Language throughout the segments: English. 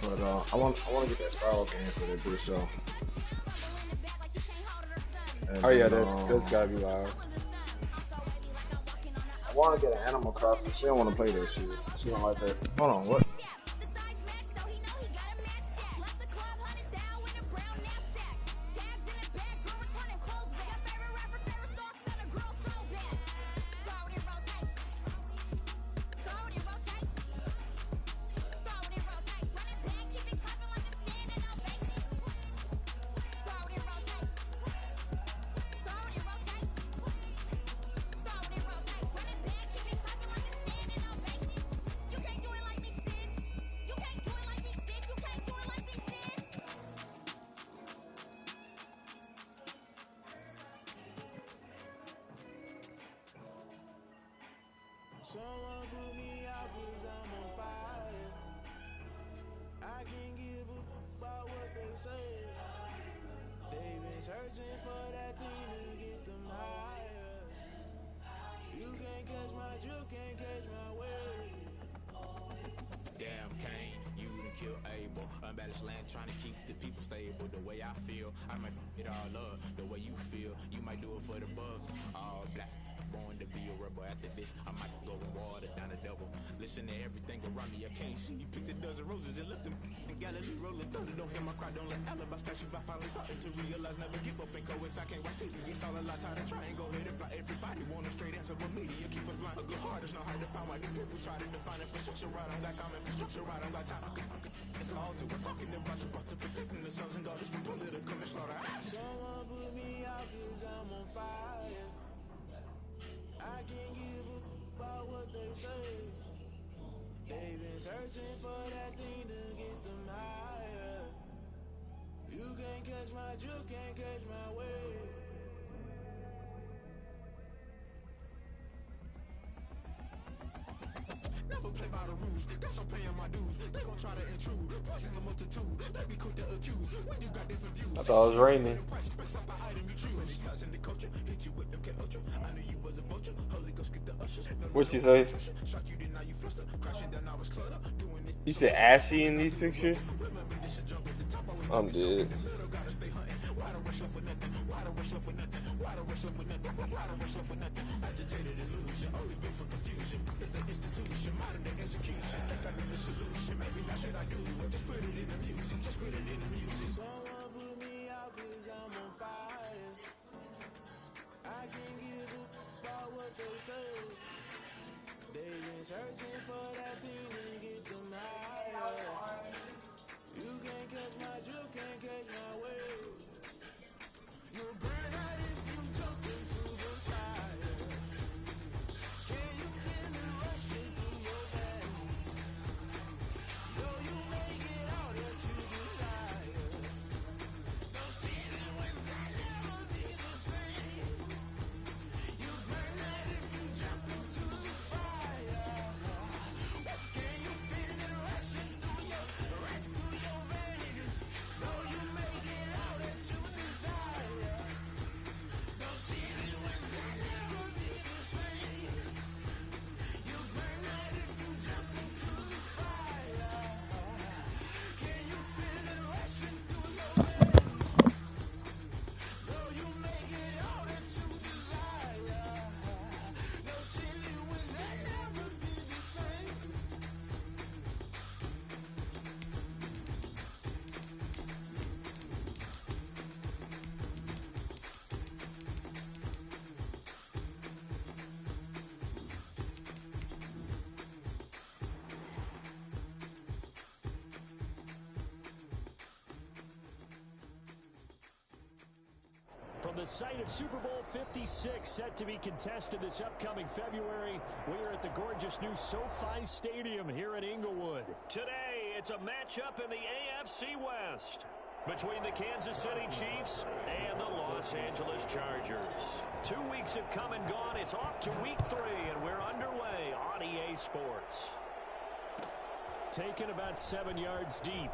But I want to get that spiral game for that bitch though. And oh yeah, that's gotta be loud. I want to get an Animal Crossing. She don't want to play that shit. She don't like that. Hold on, what? Someone put me out 'cause I'm on fire. I can't give a about what they say. They've been searching for that thing to get them higher. You can't catch my drift, can't catch my wave. Damn Kane, you done kill Abel. Unbalanced land trying to keep the people stable. The way I feel, I might it all up. The way you feel, you might do it for the bug. All black. Born to be a rebel. After this, I might go and water down the devil. Listen to everything around me, I can't see. You picked a dozen roses and left them in Galilee rolling thunder. Don't hear my cry, don't let alibis pass you. I finally started to realize, never give up and go. I can't watch TV, it's all a lot. Time to try and go ahead and fly. Everybody want a straight answer, but media keep us blind. A good heart is not hard to find. Why the people try to define infrastructure right? I don't got time, infrastructure right? I don't got time. I could all to we're talking about you, about to protecting the sons and daughters from political and slaughter. Someone put me out 'cause I'm on fire. I can't give a about what they say. They've been searching for that thing to get them higher. You can't catch my drift, can't catch my wave. Never play by the rules, guess I'm paying my dues. They gon' try to intrude, poison the multitude. They be quick to accuse when you got different views. I thought it was raining. What'd she say? You said ashy in these pictures? I'm dead. Someone put me out 'cause I'm on fire. I can't give a about what they say. They've been searching for that thing to get them higher. You can't catch my drift, can't catch my wave. You'll burn out if you jump into the fire. Can you feel it rushing through your veins? Though you make it out that you desire. No season was that never be the same. You burn out if you jump into the fire. Can you feel it rushing through your veins? Though you make it out that you desire. No season was that never be the same. You burn out if you jump into the fire. Can you feel it rushing through your veins? Though you make it out that you desire. No silly was that never be the same. From the site of Super Bowl 56, set to be contested this upcoming February, we are at the gorgeous new SoFi Stadium here in Inglewood. Today, it's a matchup in the AFC West between the Kansas City Chiefs and the Los Angeles Chargers. 2 weeks have come and gone. It's off to week 3, and we're underway on EA Sports. Taken about 7 yards deep.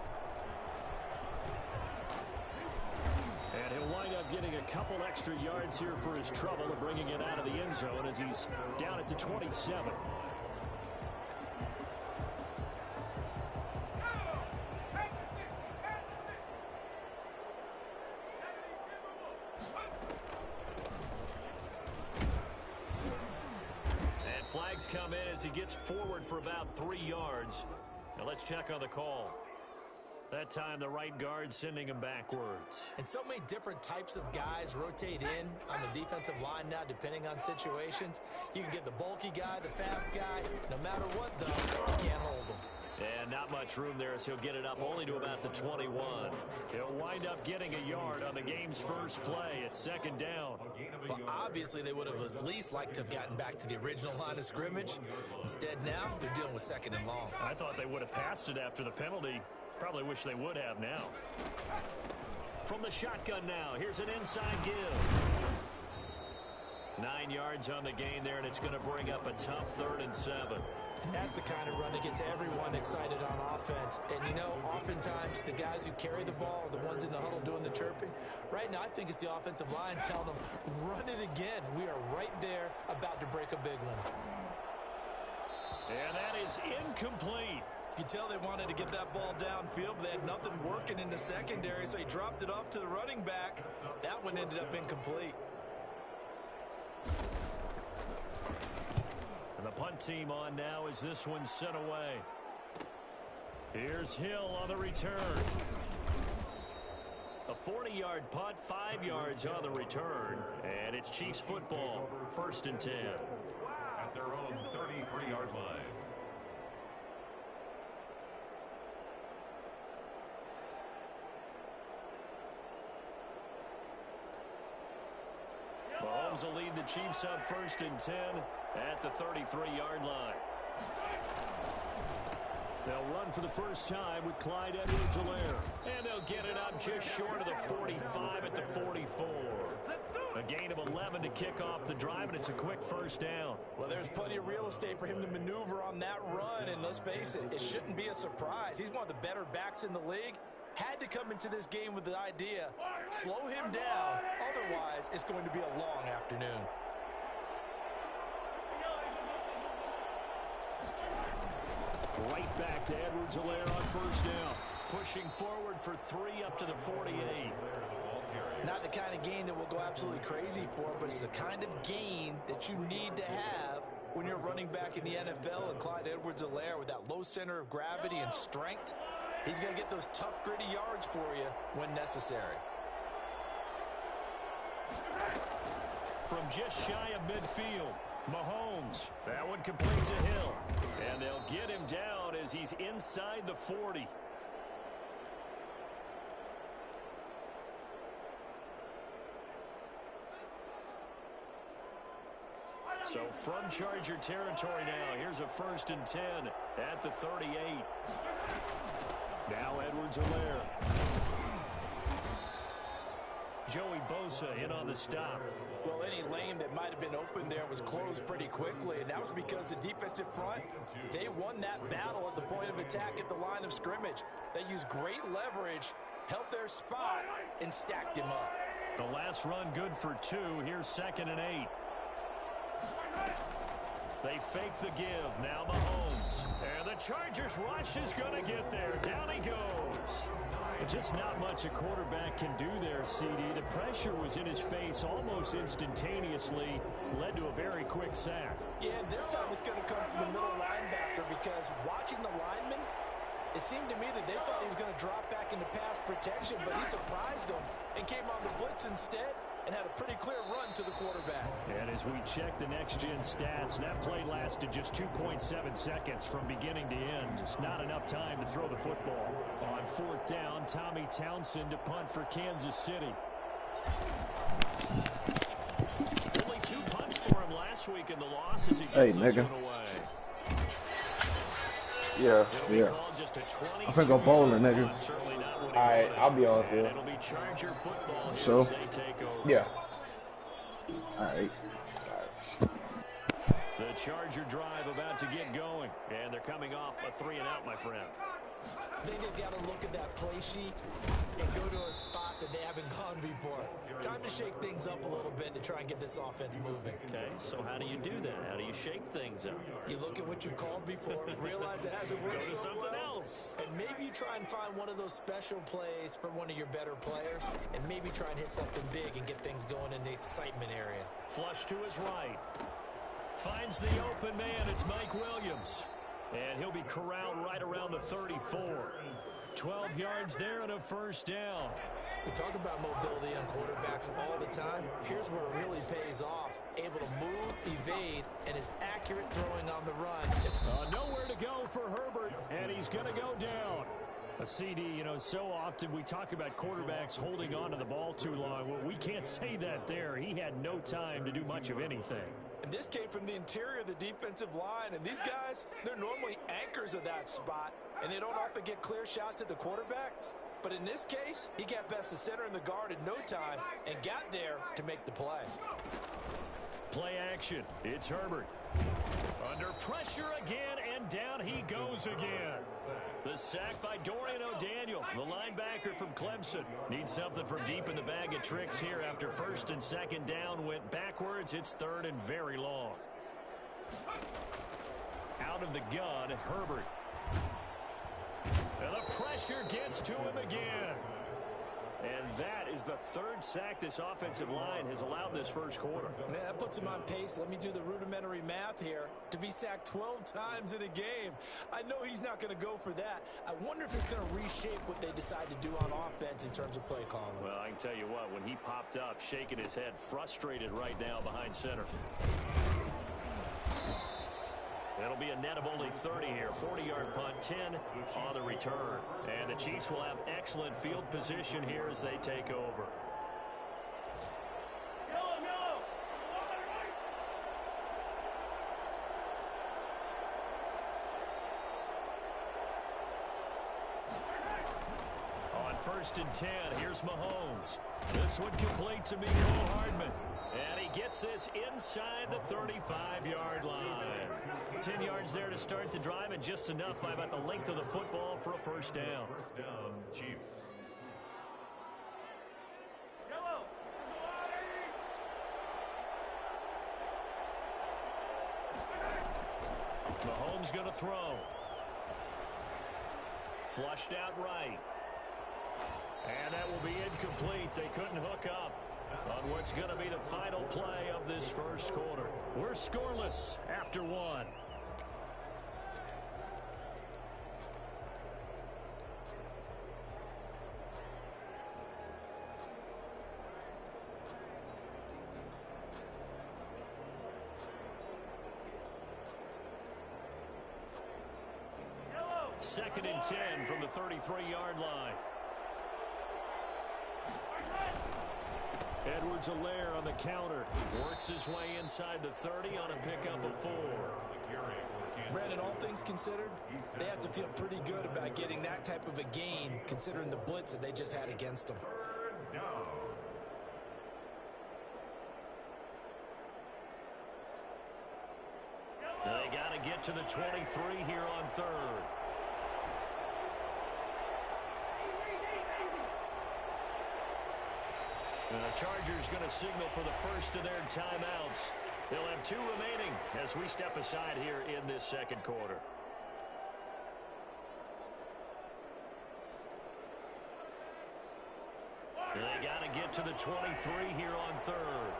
And he'll wind up getting a couple extra yards here for his trouble and bringing it out of the end zone as he's down at the 27. flags come in as he gets forward for about 3 yards. Now let's check on the call. That time the right guard sending him backwards. And so many different types of guys rotate in on the defensive line now depending on situations. You can get the bulky guy, the fast guy. No matter what, though, you can't hold them. And not much room there as he'll get it up only to about the 21. He'll wind up getting a yard on the game's first play. It's second down. But obviously they would have at least liked to have gotten back to the original line of scrimmage. Instead now they're dealing with second and long. I thought they would have passed it after the penalty. Probably wish they would have now. From the shotgun now, here's an inside give. 9 yards on the gain there, and it's going to bring up a tough 3rd and 7. And that's the kind of run that gets everyone excited on offense. And, you know, oftentimes the guys who carry the ball are the ones in the huddle doing the chirping. Right now, I think it's the offensive line telling them, run it again. We are right there about to break a big one. And that is incomplete. You could tell they wanted to get that ball downfield, but they had nothing working in the secondary, so he dropped it off to the running back. That one ended up incomplete. And the punt team on now as this one's sent away. Here's Hill on the return. A 40-yard punt, 5 yards on the return. And it's Chiefs football, 1st and 10. At their own 33-yard line. Mahomes will lead the Chiefs up 1st and 10 at the 33-yard line. They'll run for the first time with Clyde Edwards-Helaire. And they'll get it up just short of the 45 at the 44. A gain of 11 to kick off the drive, and it's a quick first down. Well, there's plenty of real estate for him to maneuver on that run, and let's face it, it shouldn't be a surprise. He's one of the better backs in the league. Had to come into this game with the idea, slow him down, otherwise it's going to be a long afternoon. Right back to Edwards-Helaire on first down. Pushing forward for 3 up to the 48. Not the kind of gain that we'll go absolutely crazy for, but it's the kind of gain that you need to have when you're running back in the NFL. And Clyde Edwards-Helaire, with that low center of gravity and strength, he's going to get those tough, gritty yards for you when necessary. From just shy of midfield, Mahomes. That one complete to Hill. And they'll get him down as he's inside the 40. So from Charger territory now, here's a 1st and 10 at the 38. Now Edwards-Helaire. Joey Bosa in on the stop. Well, any lane that might have been open there was closed pretty quickly, and that was because the defensive front, they won that battle at the point of attack at the line of scrimmage. They used great leverage, held their spot, and stacked him up. The last run good for 2. Here's 2nd and 8. They fake the give. Now Mahomes. And the Chargers rush is going to get there. Down he goes. Just not much a quarterback can do there, CD. The pressure was in his face almost instantaneously. Led to a very quick sack. Yeah, and this time it's going to come from the middle linebacker, because watching the lineman, it seemed to me that they thought he was going to drop back into pass protection, but he surprised them and came on the blitz instead and had a pretty clear run to the quarterback. And as we check the next-gen stats, that play lasted just 2.7 seconds from beginning to end. Just not enough time to throw the football. On 4th down, Tommy Townsend to punt for Kansas City. Only 2 punts for him last week in the loss as he gets this one away. Yeah. I think I'm bowling, nigga. Alright, I'll be on with you. So? Yeah. Alright. The Charger drive about to get going, and they're coming off a 3-and-out, my friend. I think they've got to look at that play sheet and go to a spot that they haven't gone before. Time to shake things up a little bit to try and get this offense moving. Okay, so how do you do that? How do you shake things up? You look at what you've called before, realize it hasn't worked Go to so something well, else. and maybe you try and find one of those special plays for one of your better players, and maybe try and hit something big and get things going in the excitement area. Flush to his right. Finds the open man. It's Mike Williams. And he'll be corralled right around the 34. 12 yards there and a first down. We talk about mobility on quarterbacks all the time. Here's where it really pays off. Able to move, evade, and is accurate throwing on the run. Nowhere to go for Herbert, and he's going to go down. A CD, so often we talk about quarterbacks holding on to the ball too long. Well, we can't say that there. He had no time to do much of anything. And this came from the interior of the defensive line. And these guys, they're normally anchors of that spot, and they don't often get clear shots at the quarterback. But in this case, he got past the center and the guard in no time and got there to make the play. Play action. It's Herbert. Under pressure again, and down he goes again. The sack by Dorian O'Daniel, the linebacker from Clemson. Needs something from deep in the bag of tricks here after first and second down went backwards. It's third and very long. Out of the gun, Herbert. And the pressure gets to him again. And that is the third sack this offensive line has allowed this first quarter. Man, that puts him on pace. Let me do the rudimentary math here. To be sacked 12 times in a game, I know he's not going to go for that. I wonder if it's going to reshape what they decide to do on offense in terms of play calling. Well, I can tell you what, when he popped up, shaking his head, frustrated right now behind center. That'll be a net of only 30 here. 40-yard punt, 10 on the return. And the Chiefs will have excellent field position here as they take over. On first and 10, here's Mahomes. This one complete to Mecole Hardman. And he gets this inside the 35-yard line. 10 yards there to start the drive, and just enough by about the length of the football for a first down. First down, Chiefs. Mahomes going to throw. Flushed out right. And that will be incomplete. They couldn't hook up on what's going to be the final play of this first quarter. We're scoreless after one. Second and 10 from the 33-yard line. Edwards-Helaire on the counter. Works his way inside the 30 on a pickup of 4. Brandon, all things considered, they have to feel pretty good about getting that type of a gain, considering the blitz that they just had against them. Third down. They got to get to the 23 here on third. And the Chargers going to signal for the first of their timeouts. They'll have 2 remaining as we step aside here in this second quarter. They got to get to the 23 here on third.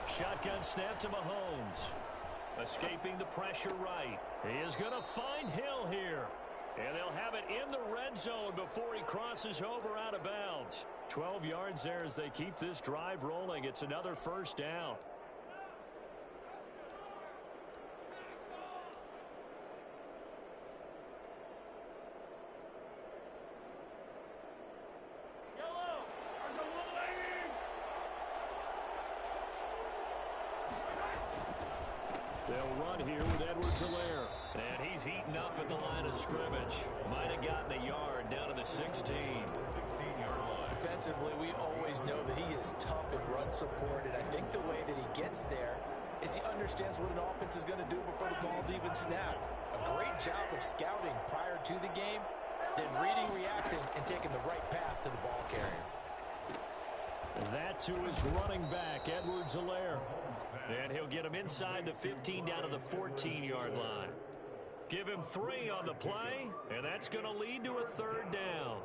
Shotgun snap to Mahomes. Escaping the pressure right. He is going to find Hill here. And they'll have it in the red zone before he crosses over out of bounds. 12 yards there as they keep this drive rolling. It's another first down. They'll run here with Edwards-Helaire. And he's heating up at the line of scrimmage. Might have gotten a yard down to the 16. 16-yard line. Defensively, we always know that he is tough and run support, and I think the way that he gets there is he understands what an offense is going to do before the ball's even snapped. A great job of scouting prior to the game, then reading, reacting, and taking the right path to the ball carrier. That to his running back, Edwards-Helaire. And he'll get him inside the 15 down to the 14-yard line. Give him 3 on the play, and that's going to lead to a third down.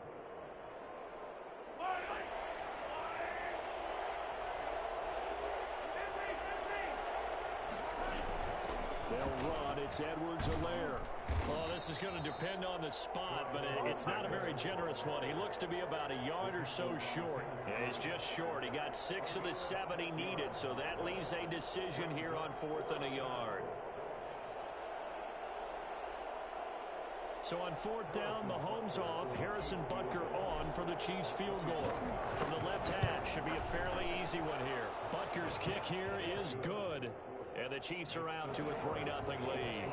They'll run. It's Edwards-Helaire. Well, this is going to depend on the spot, but it's not a very generous one. He looks to be about a yard or so short. Yeah, he's just short. He got 6 of the 7 he needed, so that leaves a decision here on 4th and a yard. So on 4th down, Mahomes off, Harrison Butker on for the Chiefs field goal. From the left hash, should be a fairly easy one here. Butker's kick here is good, and the Chiefs are out to a 3-0 lead.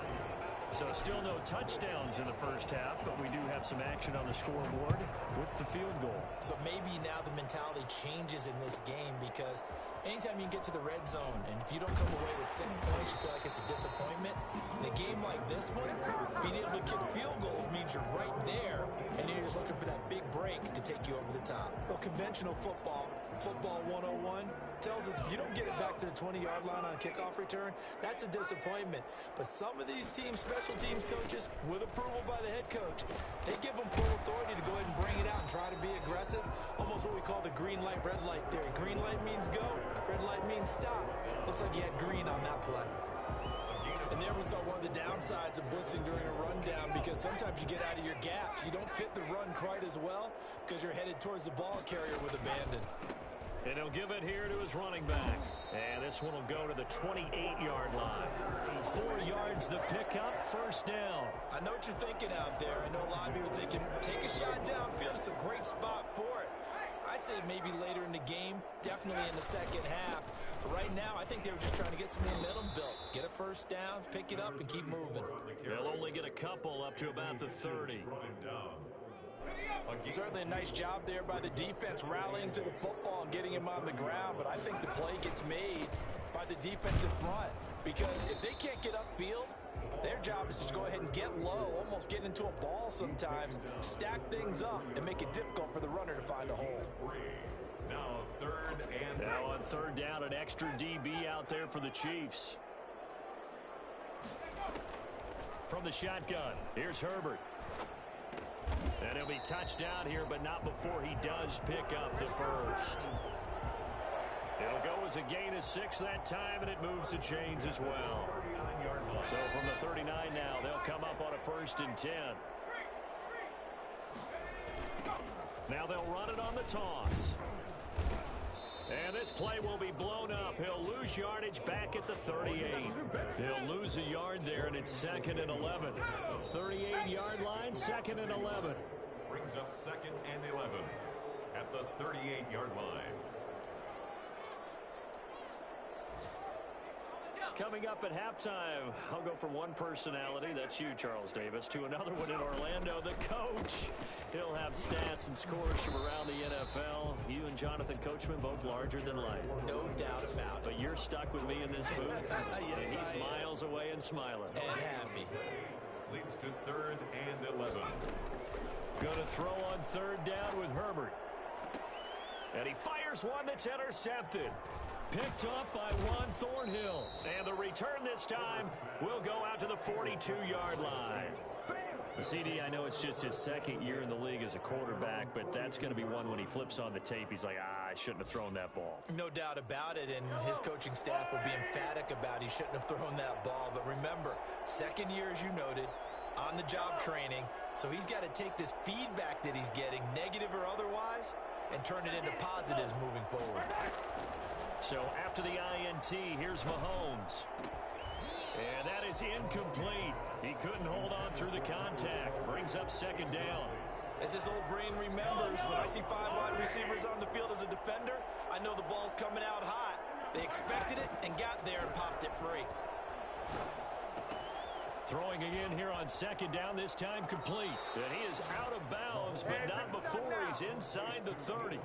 So still no touchdowns in the first half, but we do have some action on the scoreboard with the field goal. So maybe now the mentality changes in this game because anytime you get to the red zone and if you don't come away with 6 points, you feel like it's a disappointment. In a game like this one, being able to kick field goals means you're right there and you're just looking for that big break to take you over the top. Well, conventional football 101, tells us if you don't get it back to the 20-yard line on a kickoff return, that's a disappointment. But some of these teams, special teams coaches, with approval by the head coach, they give them full authority to go ahead and bring it out and try to be aggressive. Almost what we call the green light, red light theory. Green light means go, red light means stop. Looks like you had green on that play. And there we saw one of the downsides of blitzing during a rundown because sometimes you get out of your gaps. You don't fit the run quite as well because you're headed towards the ball carrier with abandon. And he'll give it here to his running back. And this one will go to the 28-yard line. 4 yards the pickup, first down. I know what you're thinking out there. I know a lot of you are thinking, take a shot downfield. It's a great spot for it. I'd say maybe later in the game, definitely in the second half. But right now, I think they were just trying to get some momentum built. Get a first down, pick it up, and keep moving. They'll only get a couple up to about the 30. Certainly a nice job there by the defense rallying to the football and getting him on the ground, but I think the play gets made by the defensive front because if they can't get upfield, their job is to go ahead and get low, almost get into a ball sometimes, stack things up, and make it difficult for the runner to find a hole. Now on 3rd down, an extra DB out there for the Chiefs. From the shotgun, here's Herbert. And he'll be touched down here, but not before he does pick up the first. It'll go as a gain of 6 that time, and it moves the chains as well. So from the 39 now, they'll come up on a 1st and 10. Now they'll run it on the toss. And this play will be blown up. He'll lose yardage back at the 38. He'll lose a yard there, and it's 2nd and 11. 38-yard line, 2nd and 11. Brings up 2nd and 11 at the 38-yard line. Coming up at halftime, I'll go from one personality, that's you, Charles Davis, to another one in Orlando, the coach. He'll have stats and scores from around the NFL. You and Jonathan Coachman both larger than life. No doubt about it. But you're stuck with me in this booth, yes, and he's miles away and smiling. And happy. Leads to 3rd and 11. Going to throw on 3rd down with Herbert. And he fires one that's intercepted. Picked off by Juan Thornhill. And the return this time will go out to the 42-yard line. The CD, I know it's just his 2nd year in the league as a quarterback, but that's going to be one when he flips on the tape. He's like, I shouldn't have thrown that ball. No doubt about it, and his coaching staff will be emphatic about he shouldn't have thrown that ball. But remember, 2nd year, as you noted, on-the-job training, so he's got to take this feedback that he's getting, negative or otherwise, and turn it into positives moving forward. So after the INT, here's Mahomes. And that is incomplete. He couldn't hold on through the contact. Brings up 2nd down. As this old brain remembers, when I see 5 wide receivers on the field as a defender, I know the ball's coming out hot. They expected it and got there and popped it free. Throwing again here on 2nd down, this time complete. And he is out of bounds, but not before he's inside the 30.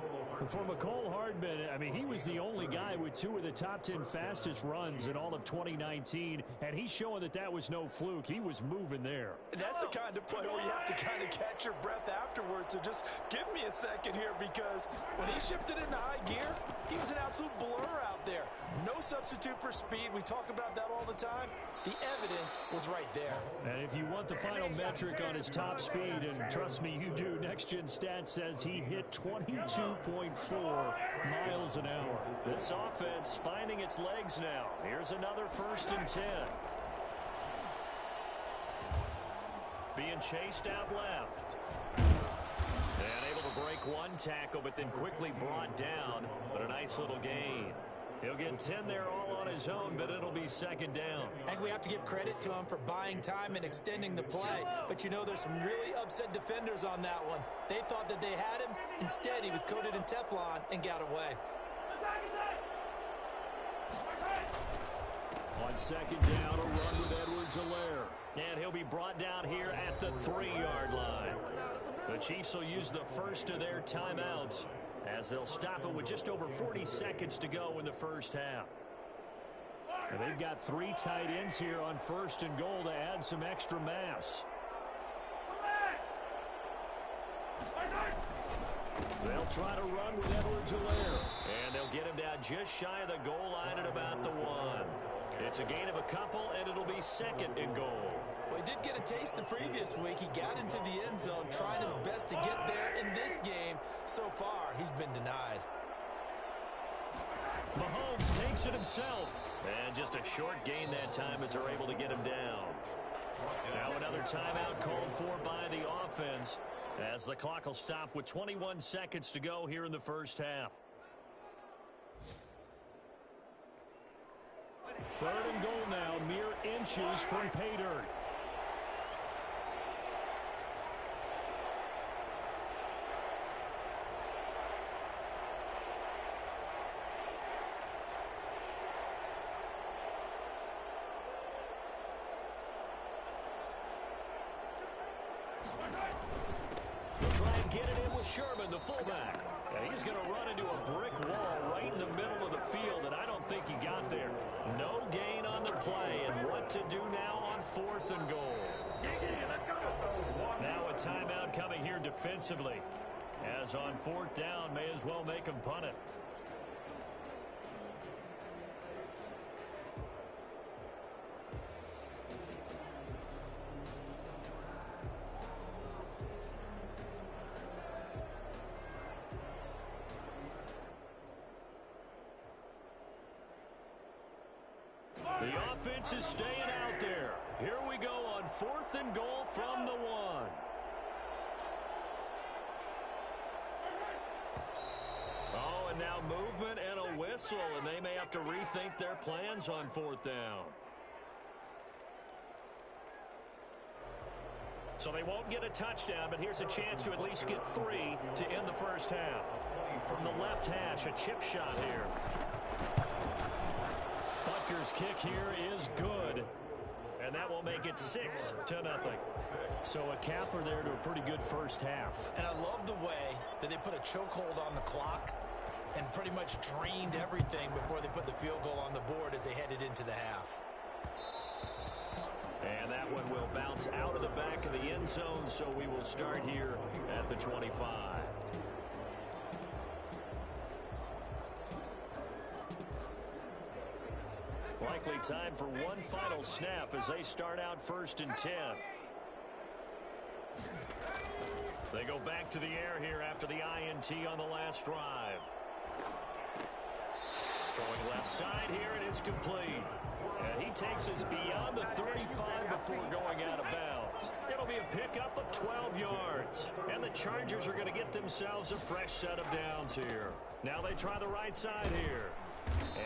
For McCole Hardman, I mean, he was the only guy with 2 of the top 10 fastest runs in all of 2019, and he's showing that that was no fluke. He was moving there. And that's the kind of play where you have to kind of catch your breath afterwards. So just give me a second here, because when he shifted into high gear, he was an absolute blur out there. No substitute for speed. We talk about that all the time. The evidence was right there. And if you want the final metric on his top speed, and trust me, you do, Next Gen Stats says he hit 22.4 miles an hour. This offense finding its legs now. Here's another 1st and 10. being chased out left. And able to break one tackle, but then quickly brought down. But a nice little gain. He'll get 10 there all on his own, but it'll be second down. I think we have to give credit to him for buying time and extending the play. But you know, there's some really upset defenders on that one. They thought that they had him. Instead, he was coated in Teflon and got away. On second down, a run with Edwards-Helaire. And he'll be brought down here at the 3-yard line. The Chiefs will use the first of their timeouts as they'll stop it with just over 40 seconds to go in the first half. And they've got 3 tight ends here on first and goal to add some extra mass. They'll try to run with Edwards-Helaire. And they'll get him down just shy of the goal line at about the 1. It's a gain of a couple, and it'll be second and goal. Well, he did get a taste the previous week. He got into the end zone, trying his best to get there in this game. So far, he's been denied. Mahomes takes it himself. And just a short gain that time as they're able to get him down. Now another timeout called for by the offense as the clock will stop with 21 seconds to go here in the first half. Third and goal now, mere inches from pay dirt. They'll try and get it in with Sherman, the fullback. And he's going to run into a brick wall right in the middle of the field, and I don't think he got there. No gain on the play, and what to do now on 4th and goal. Now a timeout coming here defensively. As on 4th down, may as well make him punt it. The offense is staying out there. Here we go on 4th and goal from the 1. Oh, and now movement and a whistle, and they may have to rethink their plans on 4th down. So they won't get a touchdown, but here's a chance to at least get 3 to end the first half. From the left hash, a chip shot here. Butker's kick here is good, and that will make it 6-0. So a capper there to a pretty good first half. And I love the way that they put a chokehold on the clock and pretty much drained everything before they put the field goal on the board as they headed into the half. And that one will bounce out of the back of the end zone, so we will start here at the 25. Likely time for one final snap as they start out 1st and 10. They go back to the air here after the INT on the last drive. Throwing left side here, and it's complete. And he takes us beyond the 35 before going out of bounds. It'll be a pickup of 12 yards. And the Chargers are going to get themselves a fresh set of downs here. Now they try the right side here.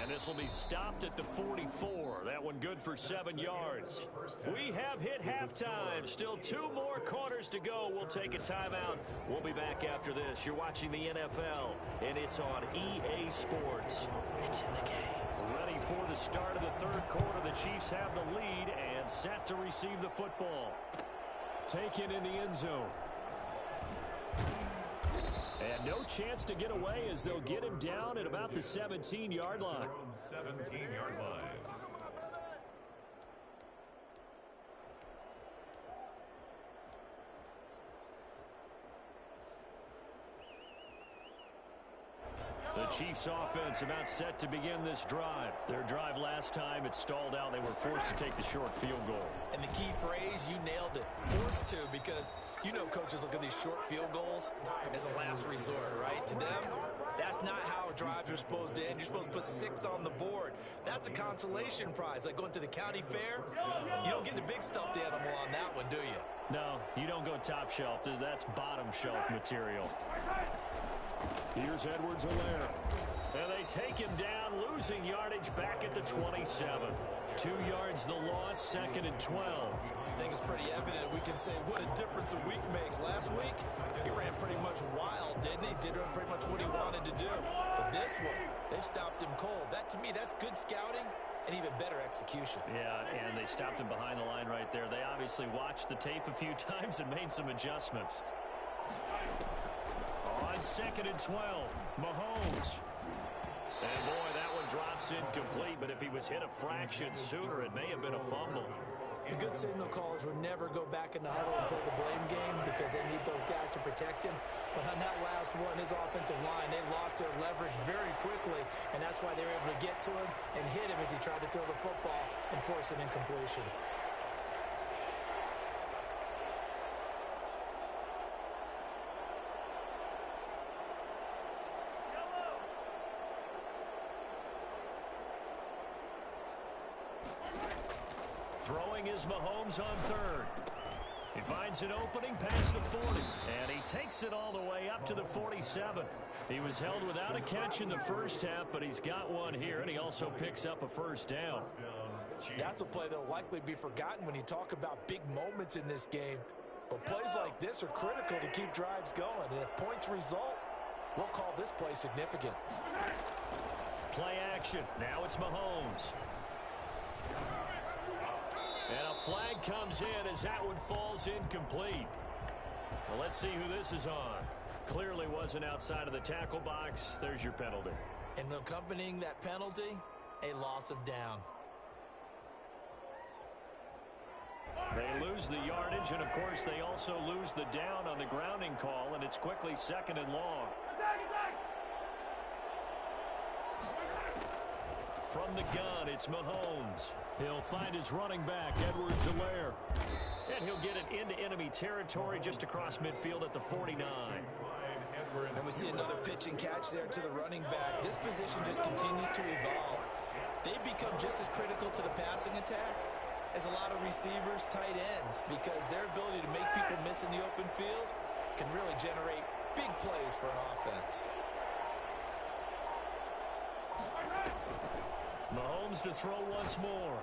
And this will be stopped at the 44. That one good for 7 yards. We have hit halftime. Still 2 more quarters to go. We'll take a timeout. We'll be back after this. You're watching the NFL, and it's on EA Sports. It's in the game. Ready for the start of the 3rd quarter. The Chiefs have the lead and set to receive the football. Taken in the end zone. And no chance to get away as they'll get him down at about the 17-yard line. 17-yard line. The Chiefs offense about set to begin this drive. Their drive last time, it stalled out. They were forced to take the short field goal. And the key phrase, you nailed it, forced to, because you know coaches look at these short field goals as a last resort, right? To them, that's not how drives are supposed to end. You're supposed to put 6 on the board. That's a consolation prize. Like going to the county fair, you don't get the big stuffed animal on that one, do you? No, you don't go top shelf. That's bottom shelf material. Here's Edwards-Helaire. And they take him down, losing yardage back at the 27. 2 yards the loss, 2nd and 12. I think it's pretty evident. We can say what a difference a week makes. Last week, he ran pretty much wild, didn't he? Did pretty much what he wanted to do. But this one, they stopped him cold. That, to me, that's good scouting and even better execution. Yeah, and they stopped him behind the line right there. They obviously watched the tape a few times and made some adjustments. On 2nd and 12, Mahomes. And boy, that one drops incomplete, but if he was hit a fraction sooner, it may have been a fumble. The good signal callers would never go back in the huddle and play the blame game because they need those guys to protect him. But on that last one, his offensive line, they lost their leverage very quickly, and that's why they were able to get to him and hit him as he tried to throw the football and force an incompletion. Throwing is Mahomes on 3rd. He finds an opening past the 40, and he takes it all the way up to the 47. He was held without a catch in the first half, but he's got one here, and he also picks up a first down. That's a play that will likely be forgotten when you talk about big moments in this game. But plays like this are critical to keep drives going, and if points result, we'll call this play significant. Play action. Now it's Mahomes. And a flag comes in as that one falls incomplete. Well, let's see who this is on. Clearly wasn't outside of the tackle box. There's your penalty. And accompanying that penalty, a loss of down. They lose the yardage, and of course they also lose the down on the grounding call, and it's quickly 2nd and long. From the gun, it's Mahomes. He'll find his running back, Edwards-Helaire. And he'll get it into enemy territory just across midfield at the 49. And we see another pitch and catch there to the running back. This position just continues to evolve. They become just as critical to the passing attack as a lot of receivers, tight ends, because their ability to make people miss in the open field can really generate big plays for an offense. Mahomes to throw once more.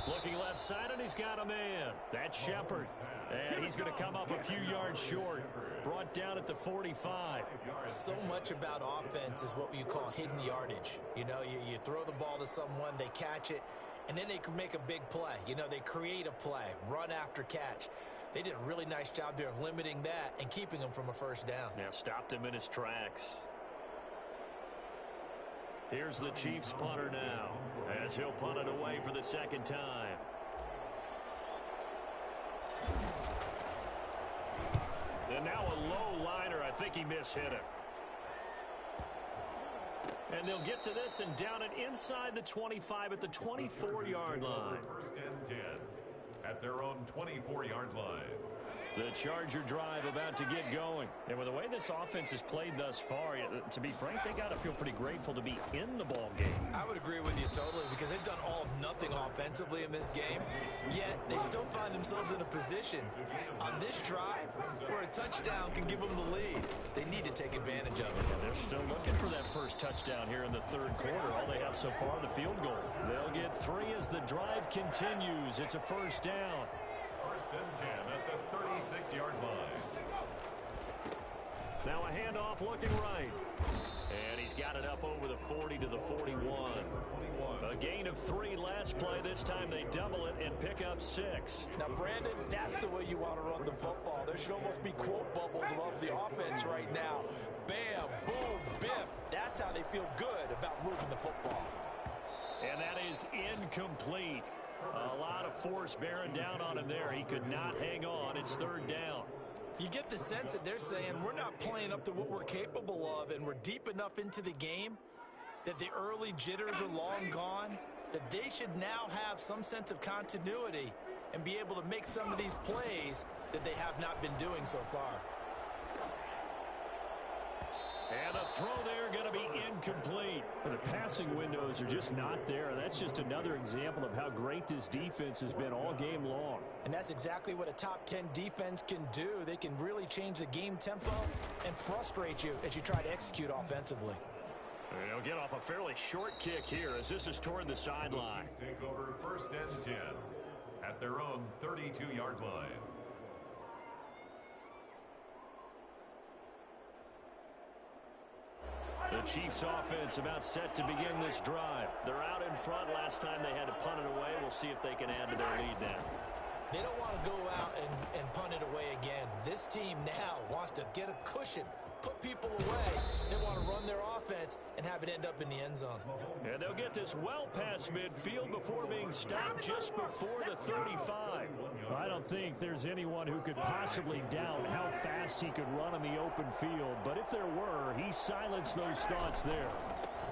Looking left side, and he's got a man. That's Shepard. And he's going to come up a few yards short. Brought down at the 45. So much about offense is what you call hidden yardage. You know, you throw the ball to someone, they catch it, and then they can make a big play. You know, they create a play, run after catch. They did a really nice job there of limiting that and keeping him from a first down. Now stopped him in his tracks. Here's the Chiefs punter now, as he'll punt it away for the 2nd time. And now a low liner. I think he mishit it. And they'll get to this and down it inside the 25 at the 24-yard line. 1st and 10 at their own 24-yard line. The Charger drive about to get going. And with the way this offense has played thus far, to be frank, they got to feel pretty grateful to be in the ball game. I would agree with you totally, because they've done all of nothing offensively in this game, yet they still find themselves in a position on this drive where a touchdown can give them the lead. They need to take advantage of it. They're still looking for that first touchdown here in the 3rd quarter. All they have so far, the field goal. They'll get 3 as the drive continues. It's a first down. 1st and 10 at the 36-yard line. Now a handoff looking right. And he's got it up over the 40 to the 41. A gain of 3 last play. This time they double it and pick up 6. Now, Brandon, that's the way you want to run the football. There should almost be quote bubbles above the offense right now. Bam, boom, biff. That's how they feel good about moving the football. And that is incomplete. A lot of force bearing down on him there. He could not hang on. It's 3rd down. You get the sense that they're saying we're not playing up to what we're capable of, and we're deep enough into the game that the early jitters are long gone, that they should now have some sense of continuity and be able to make some of these plays that they have not been doing so far. And the throw there going to be incomplete. The passing windows are just not there. That's just another example of how great this defense has been all game long. And that's exactly what a top 10 defense can do. They can really change the game tempo and frustrate you as you try to execute offensively. They'll get off a fairly short kick here as this is toward the sideline. Take over 1st and 10 at their own 32-yard line. The Chiefs offense about set to begin this drive. They're out in front. Last time they had to punt it away. We'll see if they can add to their lead now. They don't want to go out and punt it away again. This team now wants to get a cushion, put people away. They want to run their offense and have it end up in the end zone. And they'll get this well past midfield before being stopped just before the 35. I don't think there's anyone who could possibly doubt how fast he could run in the open field. But if there were, he silenced those thoughts there.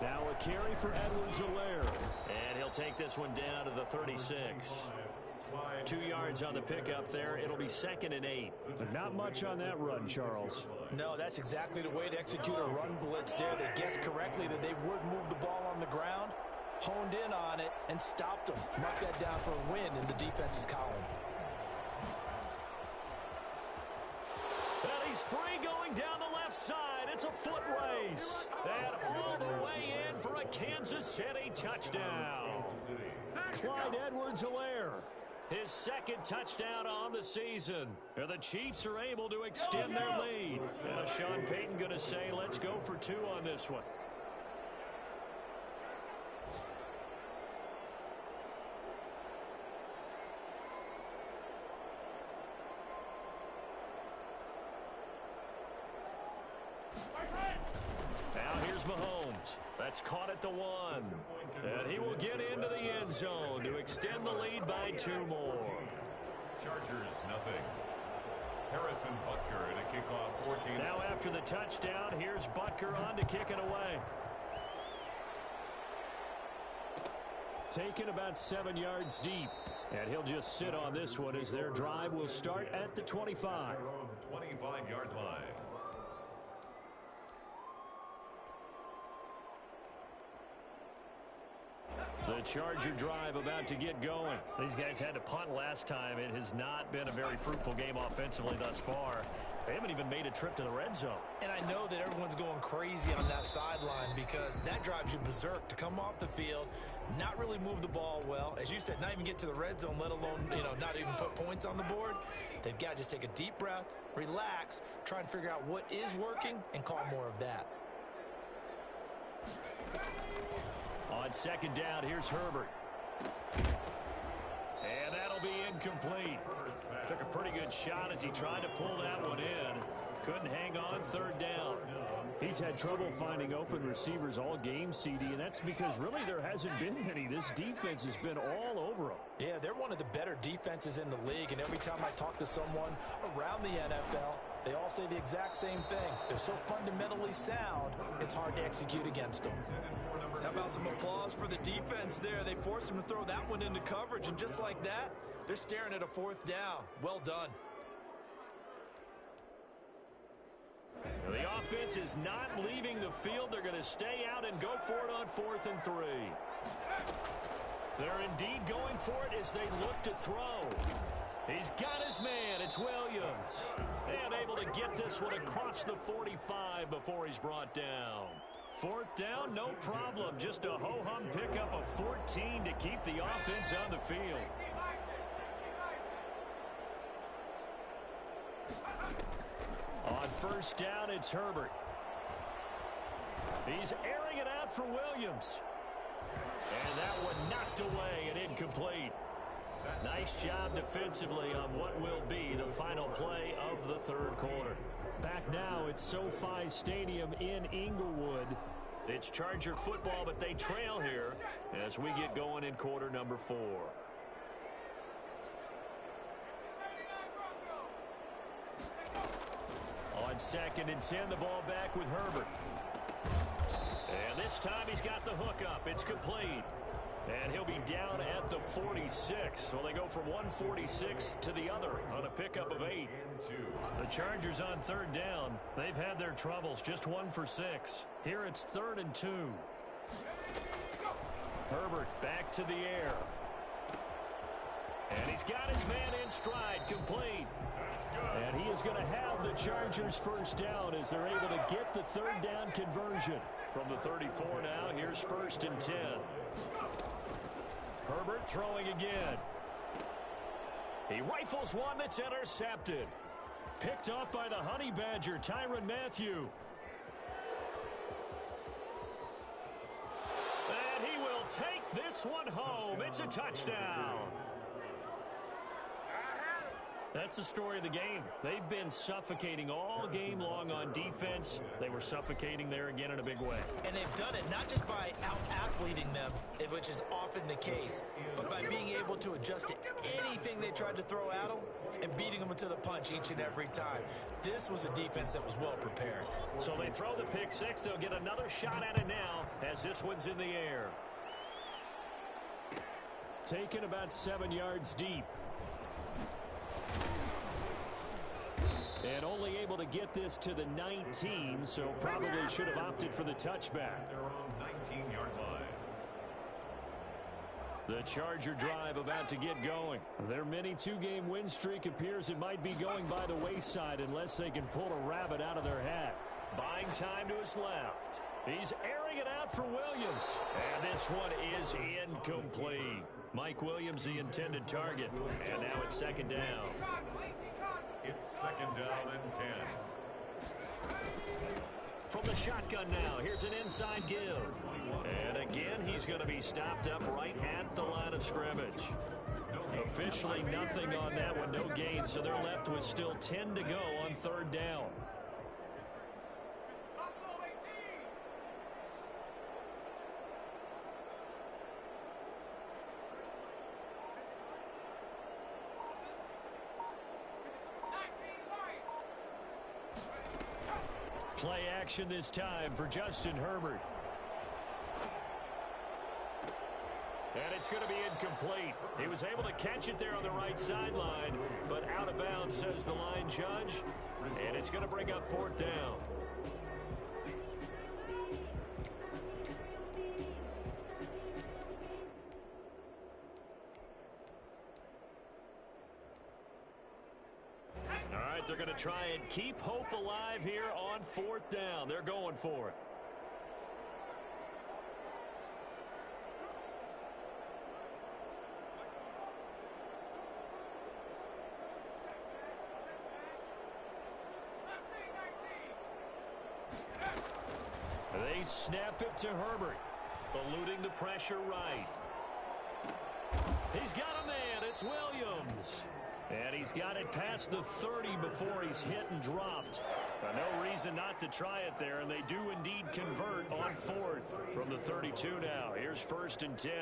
Now a carry for Edwards-Helaire. And he'll take this one down to the 36. 2 yards on the pickup there. It'll be 2nd and 8. But not much on that run, Charles. No, that's exactly the way to execute a run blitz there. They guessed correctly that they would move the ball on the ground, honed in on it, and stopped them. Mark that down for a win in the defense's column. And he's free going down the left side. It's a foot race. And all the way in for a Kansas City touchdown. Clyde Edwards-Helaire. His 2nd touchdown on the season. And the Chiefs are able to extend their lead. Sean Payton going to say, let's go for 2 on this one. Now here's Mahomes. That's caught at the 1. And he will get into the end zone to extend the lead by 2 more. Chargers, nothing. Harrison Butker in a kickoff 14. Now after the touchdown, here's Butker on to kick it away. Taken about 7 yards deep. And he'll just sit on this one as their drive will start at the 25. 25-yard line. The Charger drive about to get going. These guys had to punt last time. It has not been a very fruitful game offensively thus far. They haven't even made a trip to the red zone. And I know that everyone's going crazy on that sideline because that drives you berserk to come off the field, not really move the ball well. As you said, not even get to the red zone, let alone, not even put points on the board. They've got to just take a deep breath, relax, try and figure out what is working, and call more of that. On 2nd down, here's Herbert. And that'll be incomplete. Took a pretty good shot as he tried to pull that one in. Couldn't hang on 3rd down. He's had trouble finding open receivers all game, CD, and that's because really there hasn't been many. This defense has been all over them. Yeah, they're one of the better defenses in the league, and every time I talk to someone around the NFL, they all say the exact same thing. They're so fundamentally sound, it's hard to execute against them. How about some applause for the defense there? They forced him to throw that one into coverage, and just like that, they're staring at a 4th down. Well done. The offense is not leaving the field. They're going to stay out and go for it on 4th and 3. They're indeed going for it as they look to throw. He's got his man. It's Williams. And able to get this one across the 45 before he's brought down. 4th down, no problem. Just a ho-hum pickup of 14 to keep the offense on the field. On 1st down, it's Herbert. He's airing it out for Williams. And that one knocked away and incomplete. Nice job defensively on what will be the final play of the 3rd quarter. Back now at SoFi Stadium in Inglewood. It's Charger football, but they trail here as we get going in quarter number 4. on 2nd and 10, the ball back with Herbert. And this time he's got the hook up. It's complete. And he'll be down at the 46. So they go from 146 to the other on a pickup of 8. The Chargers on 3rd down. They've had their troubles, just 1 for 6. Here it's 3rd and 2. Herbert back to the air. And he's got his man in stride, complete. And he is going to have the Chargers first down as they're able to get the 3rd down conversion. From the 34 now, here's 1st and 10. Herbert throwing again. He rifles one that's intercepted. Picked off by the Honey Badger, Tyrann Mathieu. And he will take this one home. It's a touchdown. That's the story of the game. They've been suffocating all game long on defense. They were suffocating there again in a big way. And they've done it not just by out-athleting them, which is often the case, but by being able to adjust to anything they tried to throw at them and beating them to the punch each and every time. This was a defense that was well prepared. So they throw the pick six. They'll get another shot at it now as this one's in the air. Taken about 7 yards deep. And only able to get this to the 19, so probably should have opted for the touchback. Their own 19-yard line. The Charger drive about to get going. Their mini 2-game win streak appears it might be going by the wayside unless they can pull a rabbit out of their hat. Buying time to his left. He's airing it out for Williams. And this one is incomplete. Mike Williams, the intended target. And now it's 2nd down. It's 2nd down and 10. From the shotgun now, here's an inside give. And again, he's going to be stopped up right at the line of scrimmage. Officially nothing on that one, no gain, so they're left with still 10 to go on 3rd down. Play action this time for Justin Herbert. And it's going to be incomplete. He was able to catch it there on the right sideline, but out of bounds, says the line judge. And it's going to bring up 4th down. They're going to try and keep hope alive here on 4th down. They're going for it. They snap it to Herbert, eluding the pressure right. He's got a man. It's Williams. And he's got it past the 30 before he's hit and dropped. No reason not to try it there, and they do indeed convert on 4th from the 32 now. Here's 1st and 10.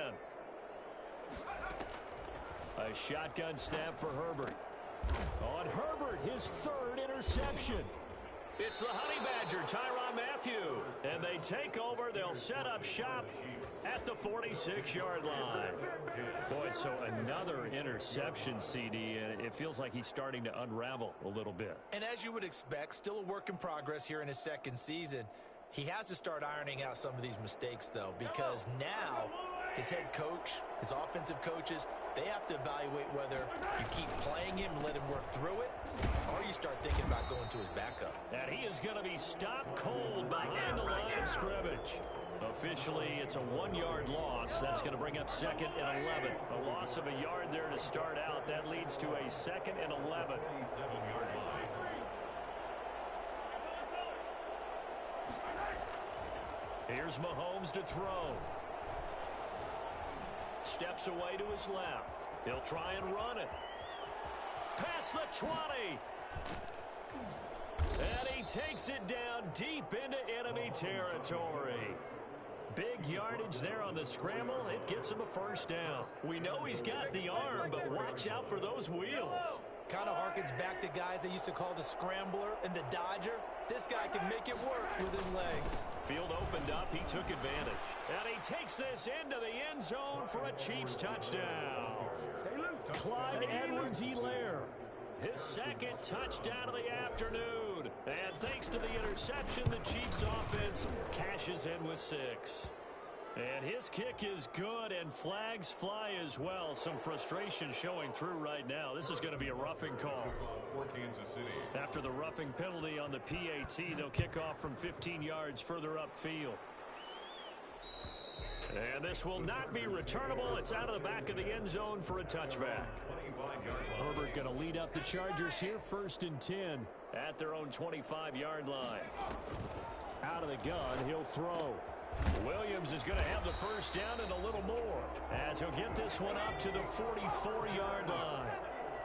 A shotgun snap for Herbert. On Herbert, his 3rd interception. It's the Honey Badger, Tyrann Mathieu. And they take over. They'll set up shop at the 46-yard line. Boy, so another interception, CD, and it feels like he's starting to unravel a little bit. And as you would expect, still a work in progress here in his 2nd season. He has to start ironing out some of these mistakes, though, because now his head coach, his offensive coaches, they have to evaluate whether you keep playing him and let him work through it, or you start thinking about going to his backup. And he is going to be stopped cold behind the line of scrimmage. Officially, it's a 1-yard loss. That's going to bring up 2nd and 11. A loss of a yard there to start out. That leads to a 2nd and 11. 7-yard line. Here's Mahomes to throw. Steps away to his left. He'll try and run it. Past the 20. And he takes it down deep into enemy territory. Big yardage there on the scramble. It gets him a 1st down. We know he's got the arm, but watch out for those wheels. kind of harkens back to guys they used to call the scrambler and the dodger. This guy can make it work with his legs. Field opened up. He took advantage. And he takes this into the end zone for a Chiefs touchdown. Clyde Edwards-Helaire, his second touchdown of the afternoon. And thanks to the interception, the Chiefs offense cashes in with 6. And his kick is good, and flags fly as well. Some frustration showing through right now. This is going to be a roughing call. For Kansas City. After the roughing penalty on the PAT, they'll kick off from 15 yards further upfield. And this will not be returnable. It's out of the back of the end zone for a touchback. Herbert going to lead up the Chargers here, 1st and 10 at their own 25-yard line. Out of the gun, he'll throw. Williams is going to have the first down and a little more as he'll get this one up to the 44-yard line.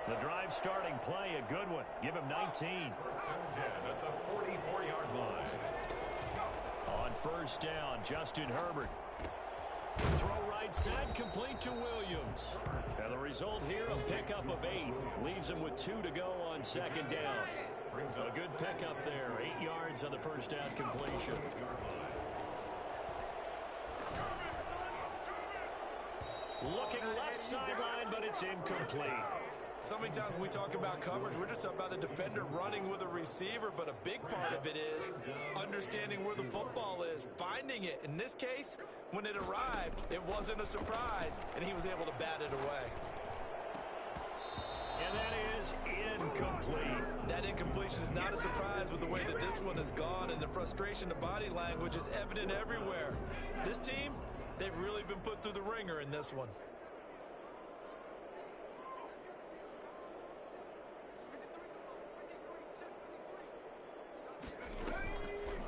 The drive starting play, a good one. Give him 19. 1st and 10 at the 44-yard line. On first down, Justin Herbert. Throw right side, complete to Williams. And the result here, a pickup of 8. Leaves him with 2 to go on 2nd down. A good pickup there, 8 yards on the first down completion. Looking left sideline, but it's incomplete. So many times when we talk about coverage, we're just about a defender running with a receiver, but a big part of it is understanding where the football is, finding it. In this case, when it arrived, it wasn't a surprise, and he was able to bat it away. And that is incomplete. That incompletion is not a surprise with the way that this one has gone, and the frustration, the body language is evident everywhere. This team, they've really been put through the ringer in this one.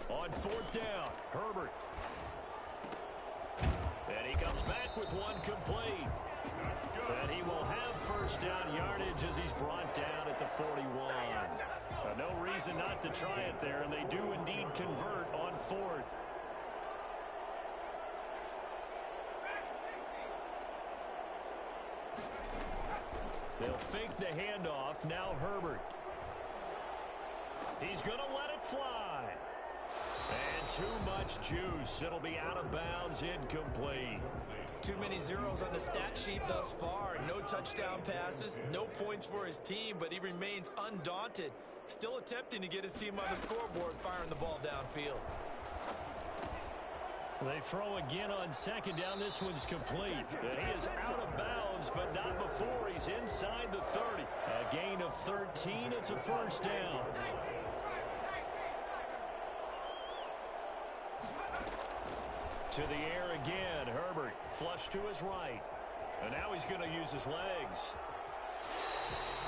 On 4th down, Herbert. And he comes back with one complete. And he will have first down yardage as he's brought down at the 41. No reason not to try it there, and they do indeed convert on 4th. They'll fake the handoff. Now Herbert. He's going to let it fly. And too much juice. It'll be out of bounds, incomplete. Too many zeros on the stat sheet thus far. No touchdown passes, no points for his team, but he remains undaunted. Still attempting to get his team on the scoreboard, firing the ball downfield. They throw again on 2nd down. This one's complete. And he is out of bounds, but not before he's inside the 30. A gain of 13. It's a first down. To the air again, Herbert. Flush to his right. And now he's going to use his legs.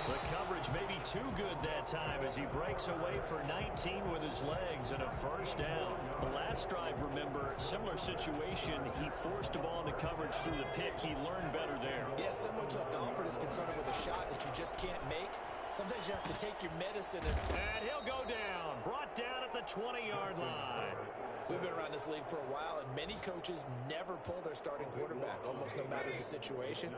The coverage may be too good that time as he breaks away for 19 with his legs and a first down. The last drive, remember, similar situation. He forced the ball into coverage through the pick. He learned better there. Yeah, similar to a golfer that's confronted with a shot that you just can't make. Sometimes you have to take your medicine. And he'll go down. Brought down at the 20-yard line. We've been around this league for a while, and many coaches never pull their starting quarterback, almost no matter the situation.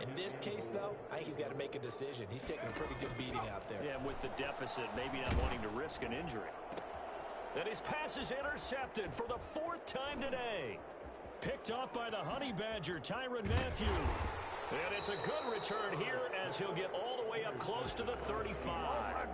In this case, though, I think he's got to make a decision. He's taking a pretty good beating out there. Yeah, with the deficit, maybe not wanting to risk an injury. And his pass is intercepted for the 4th time today. Picked off by the Honey Badger, Tyrann Mathieu. And it's a good return here as he'll get all the way up close to the 35.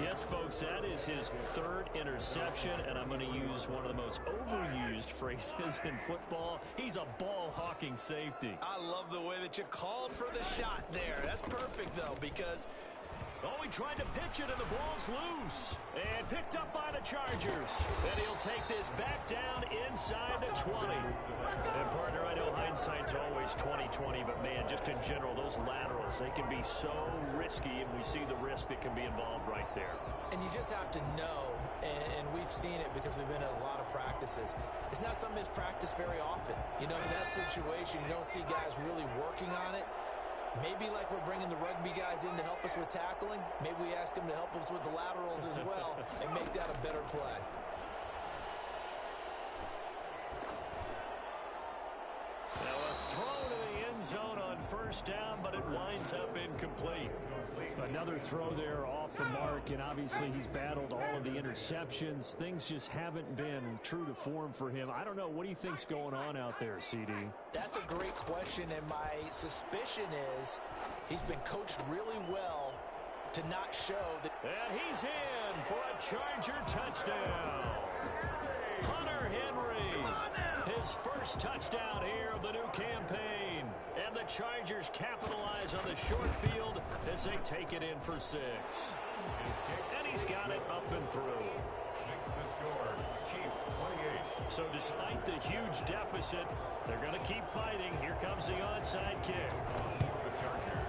Yes, folks, that is his 3rd interception, and I'm going to use one of the most overused phrases in football. He's a ball-hawking safety. I love the way that you called for the shot there. That's perfect, though, because... Oh, he tried to pitch it, and the ball's loose. And picked up by the Chargers. And he'll take this back down inside the 20. And, partner, I know hindsight's always 20/20, but, man, just in general, those laterals, they can be so risky, and we see the risk that can be involved right there. And you just have to know, and we've seen it because we've been at a lot of practices. It's not something that's practiced very often. You know, in that situation, you don't see guys really working on it. Maybe like we're bringing the rugby guys in to help us with tackling, maybe we ask them to help us with the laterals as well and make that a better play. Now a throw to the end zone on first down, but it winds up incomplete. Another throw there off the mark, and obviously he's battled all of the interceptions. Things just haven't been true to form for him. I don't know. What do you think's going on out there, CD? That's a great question, and my suspicion is he's been coached really well to not show that. And he's in for a Charger touchdown. Hunter Henry, his first touchdown here of the new campaign. And the Chargers capitalize on the short field as they take it in for 6. And he's got it up and through. Makes the score. Chiefs 28. So despite the huge deficit, they're going to keep fighting. Here comes the onside kick. The Chargers.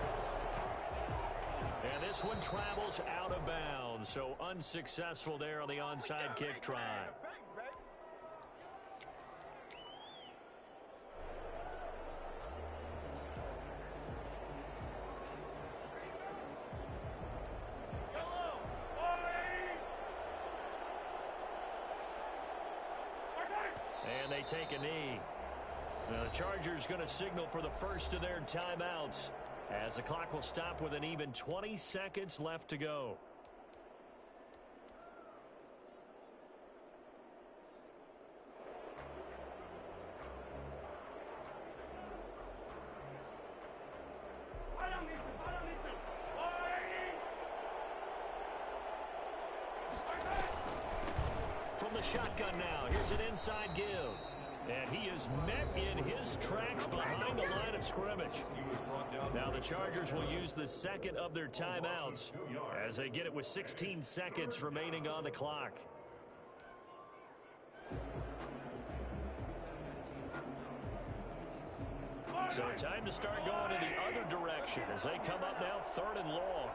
And this one travels out of bounds. So unsuccessful there on the onside kick try. And they take a knee. Now the Chargers going to signal for the first of their timeouts as the clock will stop with an even 20 seconds left to go. From the shotgun now, here's an inside give. And he is met in his tracks behind the line of scrimmage. Now the Chargers will use the second of their timeouts as they get it with 16 seconds remaining on the clock. So time to start going in the other direction as they come up now 3rd and long.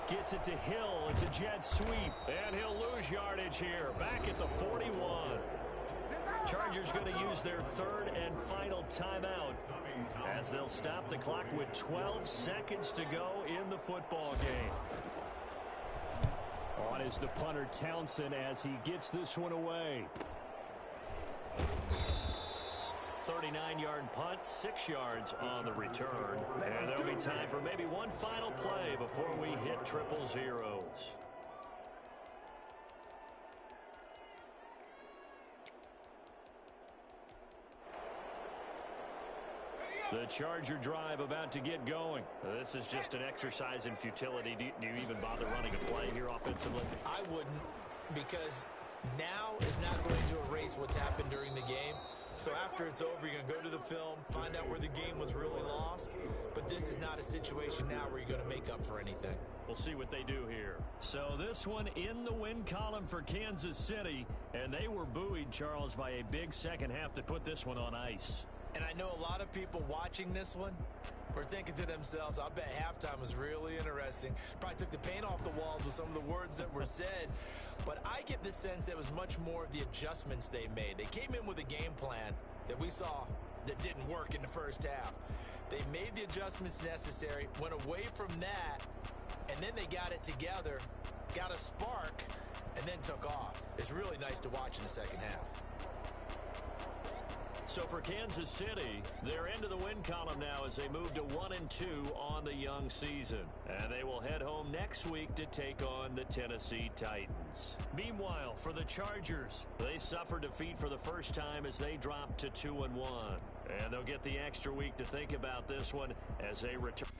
Gets it to Hill. It's a jet sweep. And he'll lose yardage here. Back at the 41. Chargers going to use their 3rd and final timeout as they'll stop the clock with 12 seconds to go in the football game. On is the punter Townsend as he gets this one away. 39-yard punt, 6 yards on the return. And there'll be time for maybe one final play before we hit triple zeros. The Charger drive about to get going. This is just an exercise in futility. Do you even bother running a play here offensively? I wouldn't, because now is not going to erase what's happened during the game. So after it's over, you're going to go to the film, find out where the game was really lost. But this is not a situation now where you're going to make up for anything. We'll see what they do here. So this one in the win column for Kansas City. And they were buoyed, Charles, by a big second half to put this one on ice. And I know a lot of people watching this one were thinking to themselves, I bet halftime was really interesting. Probably took the paint off the walls with some of the words that were said. But I get the sense it was much more of the adjustments they made. They came in with a game plan that we saw that didn't work in the first half. They made the adjustments necessary, went away from that, and then they got it together, got a spark, and then took off. It's really nice to watch in the second half. So for Kansas City, they're into the win column now as they move to 1-2 on the young season. And they will head home next week to take on the Tennessee Titans. Meanwhile, for the Chargers, they suffer defeat for the first time as they drop to 2-1. And they'll get the extra week to think about this one as they return.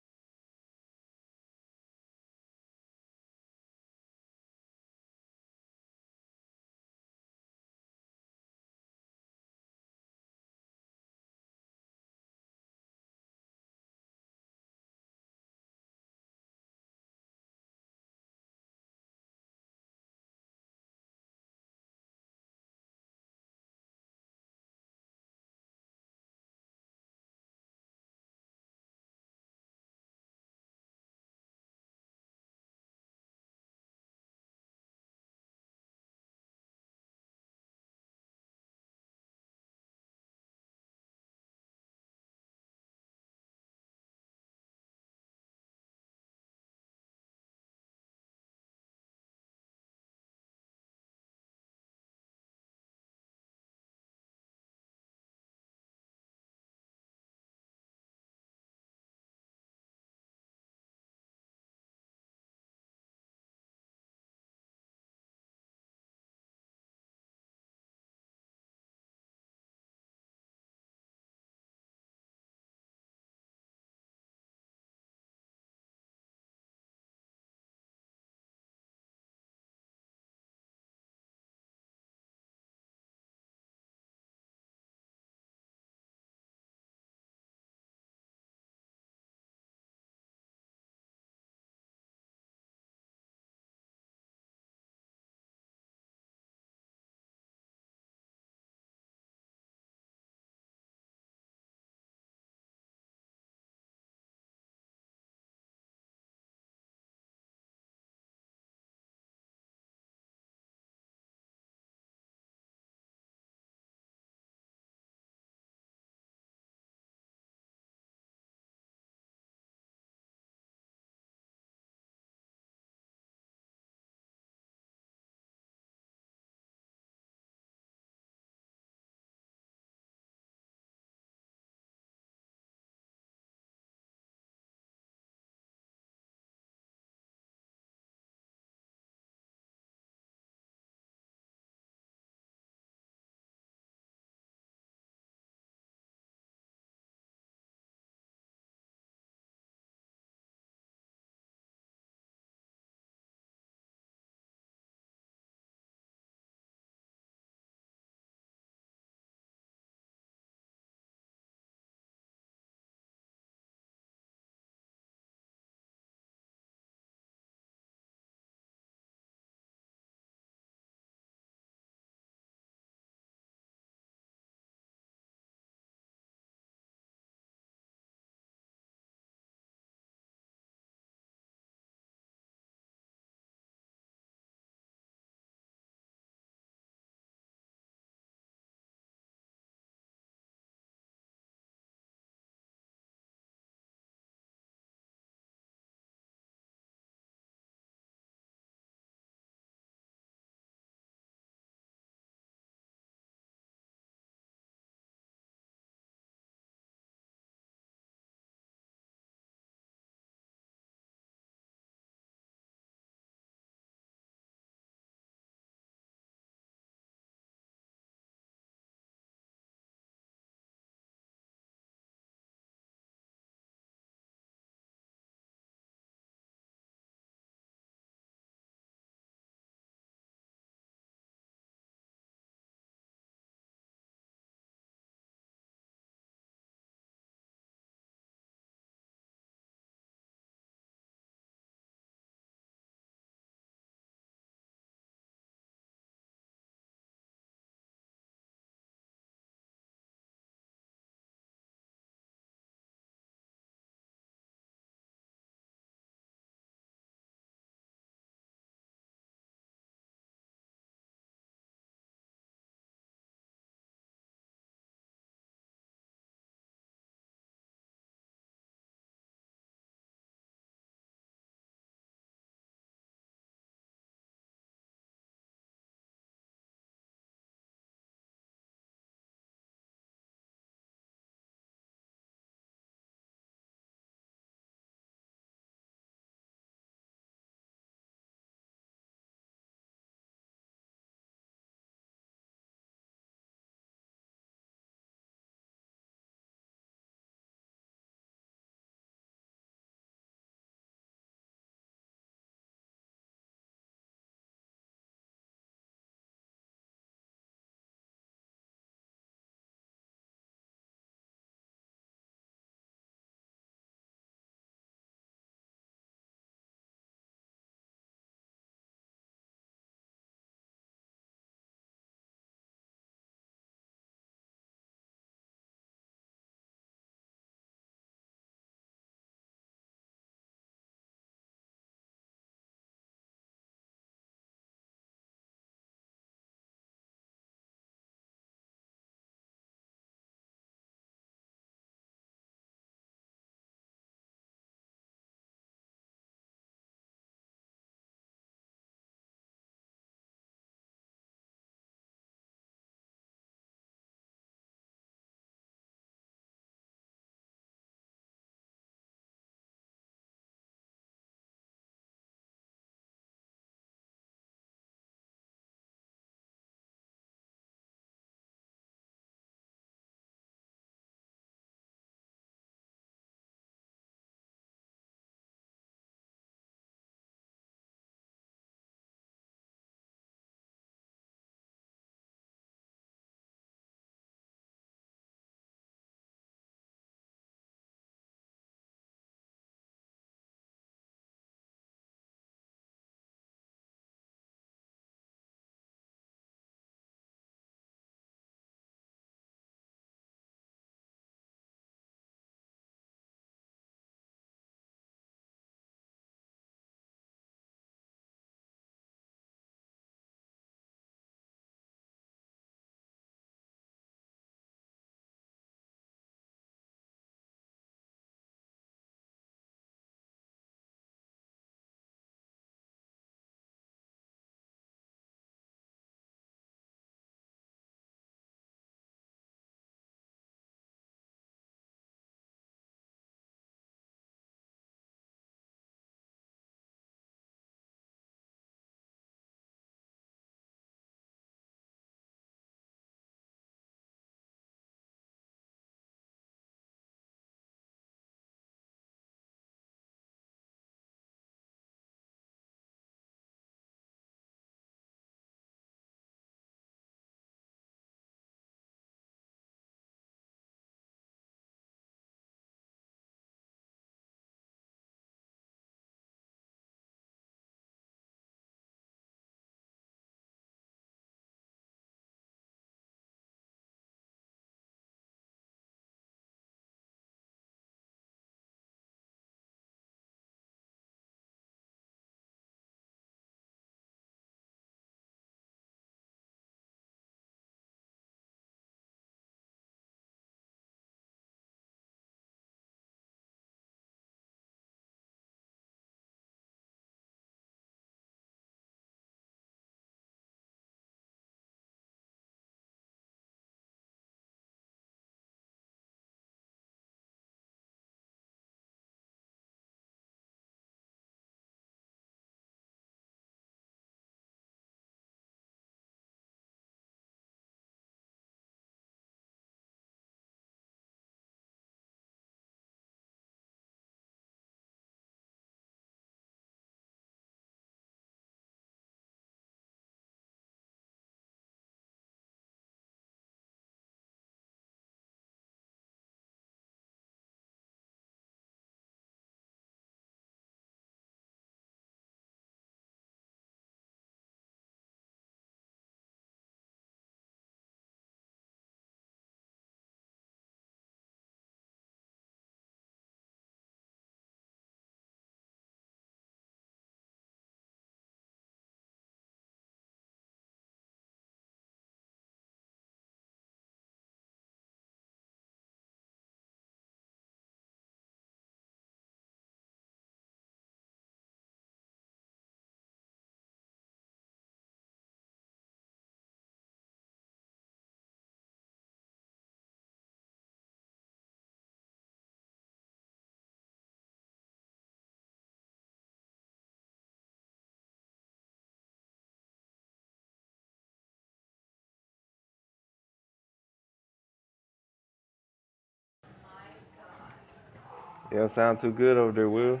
You don't sound too good over there, Will.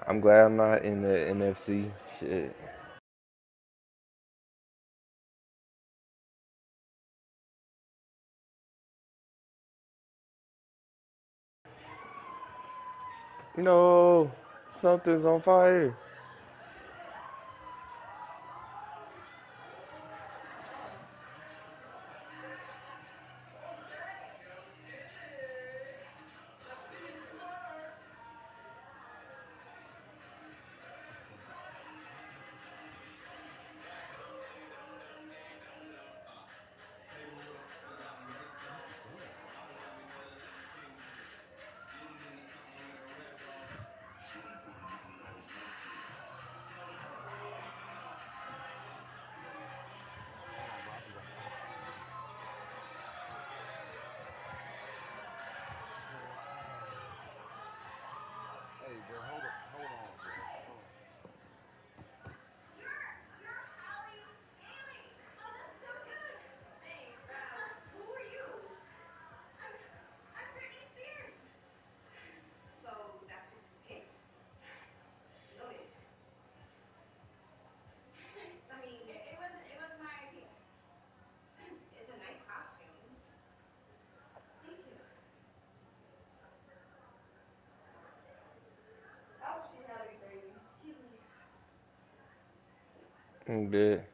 I'm glad I'm not in the NFC. Shit. No, something's on fire. I'm dead.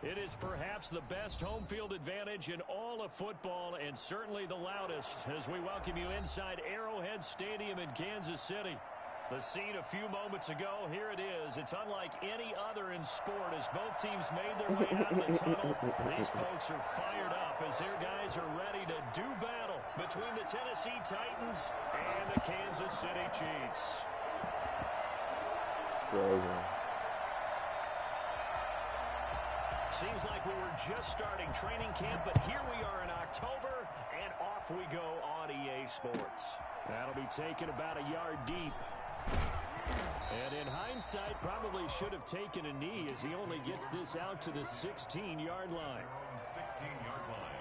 It is perhaps the best home field advantage in all of football and certainly the loudest as we welcome you inside Arrowhead Stadium in Kansas City. The scene a few moments ago, here it is. It's unlike any other in sport as both teams made their way out of the tunnel. These folks are fired up as their guys are ready to do battle between the Tennessee Titans and the Kansas City Chiefs. Seems like we were just starting training camp, but here we are in October, and off we go on EA Sports. That'll be taken about a yard deep. And in hindsight, probably should have taken a knee as he only gets this out to the 16-yard line. 16-yard line.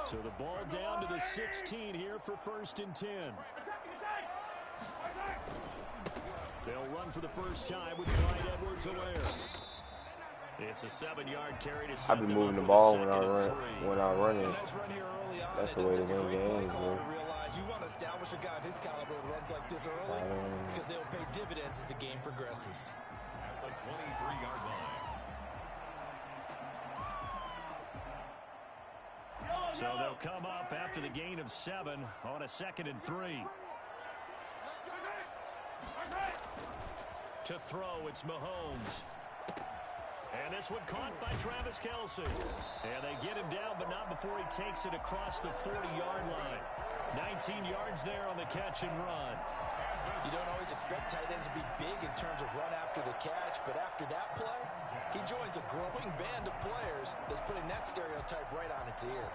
So the ball down to the 16 here for 1st and 10. They'll run for the first time with Clyde Edwards-Helaire. It's a 7-yard carry to set I've been moving the ball when I run it. That's the way to win games, bro. You want to establish a guy of his caliber that runs like this early because they'll pay dividends as the game progresses. At the 23-yard line. So they'll come up after the gain of 7 on a 2nd and 3. To throw, it's Mahomes. And this one caught by Travis Kelce. And they get him down, but not before he takes it across the 40-yard line. 19 yards there on the catch and run. You don't always expect tight ends to be big in terms of run after the catch, but after that play, he joins a growing band of players that's putting that stereotype right on its ear.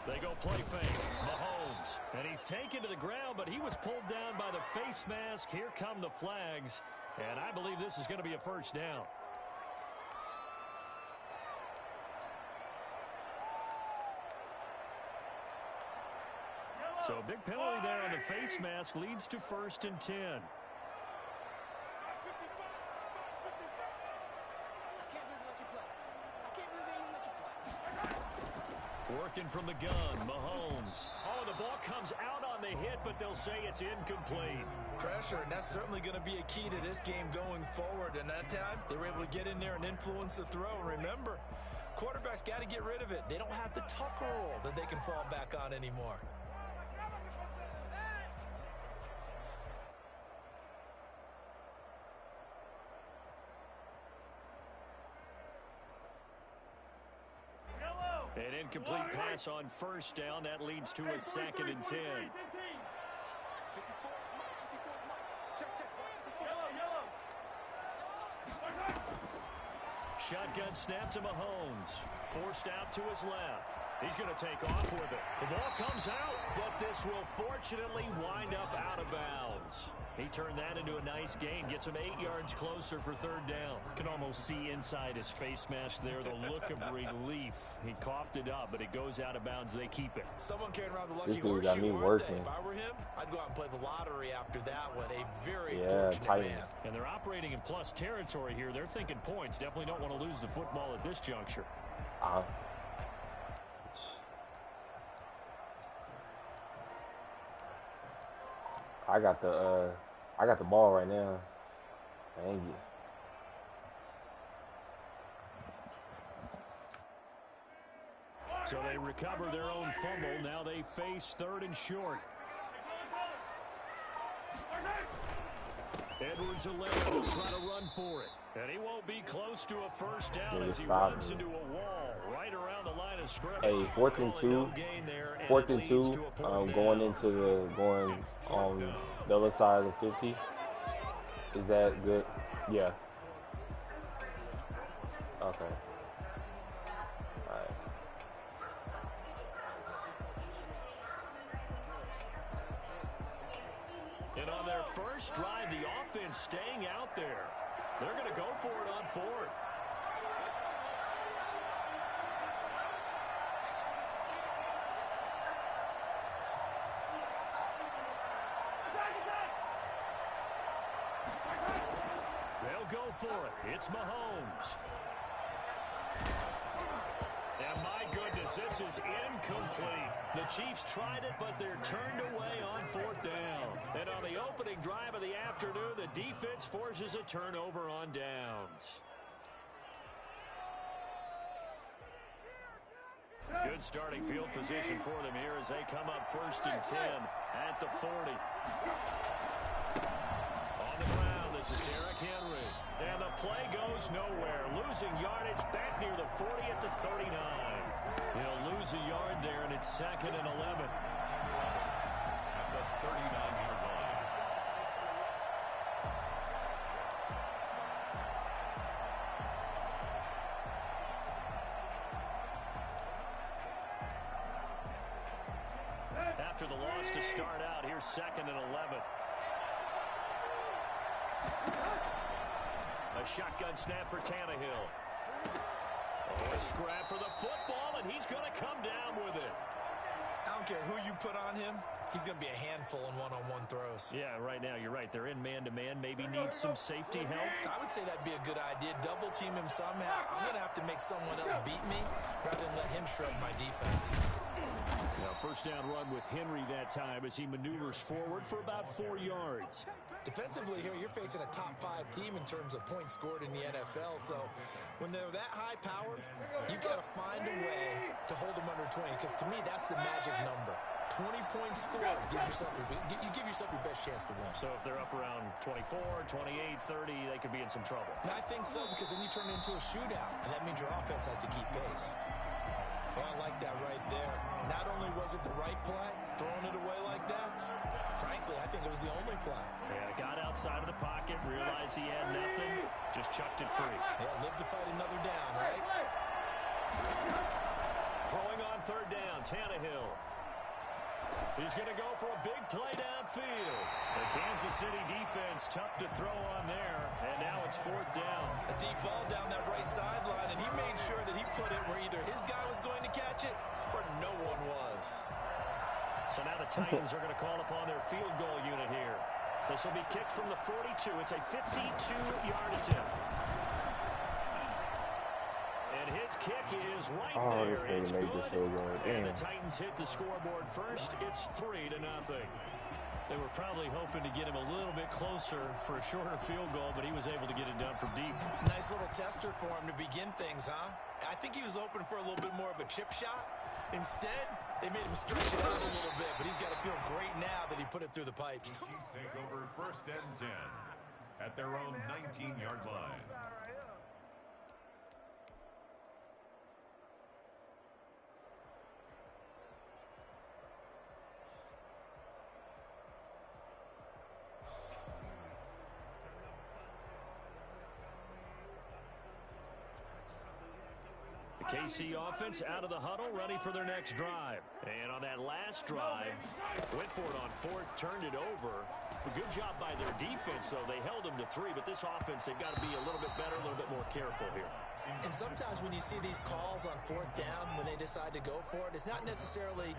They go play fake. Mahomes. And he's taken to the ground, but he was pulled down by the face mask. Here come the flags. And I believe this is going to be a first down. So a big penalty there on the face mask leads to 1st and 10. Working from the gun, Mahomes. Oh, the ball comes out on the hit, but they'll say it's incomplete. Pressure, and that's certainly going to be a key to this game going forward. And that time, they were able to get in there and influence the throw. And remember, quarterbacks got to get rid of it. They don't have the tuck rule that they can fall back on anymore. An incomplete pass on 1st down. That leads to a 2nd and 10. Shotgun snap to Mahomes. Forced out to his left. He's going to take off with it. The ball comes out, but this will fortunately wind up out of bounds. He turned that into a nice gain. Gets him 8 yards closer for 3rd down. Can almost see inside his face mask there the look of relief. He coughed it up, but it goes out of bounds. They keep it. Someone carrying around the lucky This dude got horseshoe, me aren't working. they? If I were him, I'd go out and play the lottery after that one. A very fortunate Titans. man. And they're operating in plus territory here. They're thinking points. Definitely don't want to lose the football at this juncture. I got the ball right now. Dang it. So they recover their own fumble. Now they face 3rd and short. Edwards-Helaire will try to run for it. And he won't be close to a first down as he runs into a wall right around the line of scrimmage. Hey, 4th and 2. 4th and 2. Going on the other side of the 50. Is that good? Yeah. Okay. All right. And on their first drive, the offense staying out there. They're going to go for it on 4th. They'll go for it. It's Mahomes. And my goodness, this is incomplete. The Chiefs tried it, but they're turned away on 4th down. And on the opening drive of the afternoon, the defense forces a turnover on downs. Good starting field position for them here as they come up 1st and 10 at the 40. On the ground, this is Derrick Henry. And the play goes nowhere. Losing yardage back near the 40 at the 39. He'll lose a yard there, and it's 2nd and 11. At the 39-yard line. After the loss to start out, here's 2nd and 11. A shotgun snap for Tannehill. Oh, a scrap for the football, and he's going to come down with it. I don't care who you put on him. He's going to be a handful in one-on-one throws. Yeah, right now, you're right. They're in man-to-man. Maybe needs some safety help. I would say that'd be a good idea. Double team him somehow. I'm going to have to make someone else beat me rather than let him shred my defense. Now, 1st down run with Henry that time as he maneuvers forward for about 4 yards. Defensively here, you're facing a top 5 team in terms of points scored in the NFL. So when they're that high-powered, you've got to find a way to hold them under 20. Because to me, that's the magic number. 20 points scored. You give yourself your best chance to win. So if they're up around 24, 28, 30, they could be in some trouble. And I think so, because then you turn it into a shootout, and that means your offense has to keep pace. Oh, I like that right there. Not only was it the right play, throwing it away like that, frankly, I think it was the only play. Yeah, got outside of the pocket, realized he had nothing, just chucked it free. Yeah, live to fight another down, right? Throwing on 3rd down, Tannehill. He's going to go for a big play downfield. The Kansas City defense tough to throw on there, and now it's 4th down. A deep ball down that right sideline, and he made sure that he put it where either his guy was going to catch it or no one was. So now the Titans are going to call upon their field goal unit here. This will be kicked from the 42. It's a 52-yard attempt. And his kick is right there. It's good. And the Titans hit the scoreboard first. It's 3-0. They were probably hoping to get him a little bit closer for a shorter field goal, but he was able to get it done from deep. Nice little tester for him to begin things, huh? I think he was open for a little bit more of a chip shot. Instead, they made him stretch it out a little bit, but he's got to feel great now that he put it through the pipes. The Chiefs take over 1st and 10 at their own 19-yard line. The KC offense out of the huddle, ready for their next drive. And on that last drive, went for it on 4th, turned it over. A good job by their defense, though. They held them to 3, but this offense, they've got to be a little bit better, a little bit more careful here. And sometimes when you see these calls on 4th down, when they decide to go for it, it's not necessarily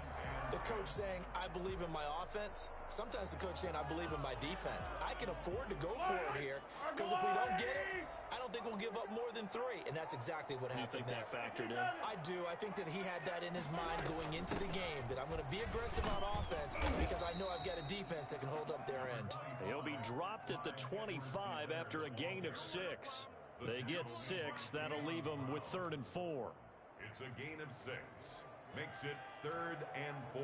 the coach saying, I believe in my offense. Sometimes the coach saying, I believe in my defense. I can afford to go for it here, because if we don't get it, I don't think we'll give up more than 3, and that's exactly what happened there. You think that factored in? I do. I think that he had that in his mind going into the game, that I'm going to be aggressive on offense because I know I've got a defense that can hold up their end. He'll be dropped at the 25 after a gain of 6. They get 6. That'll leave them with 3rd and 4. It's a gain of 6. Makes it 3rd and 4.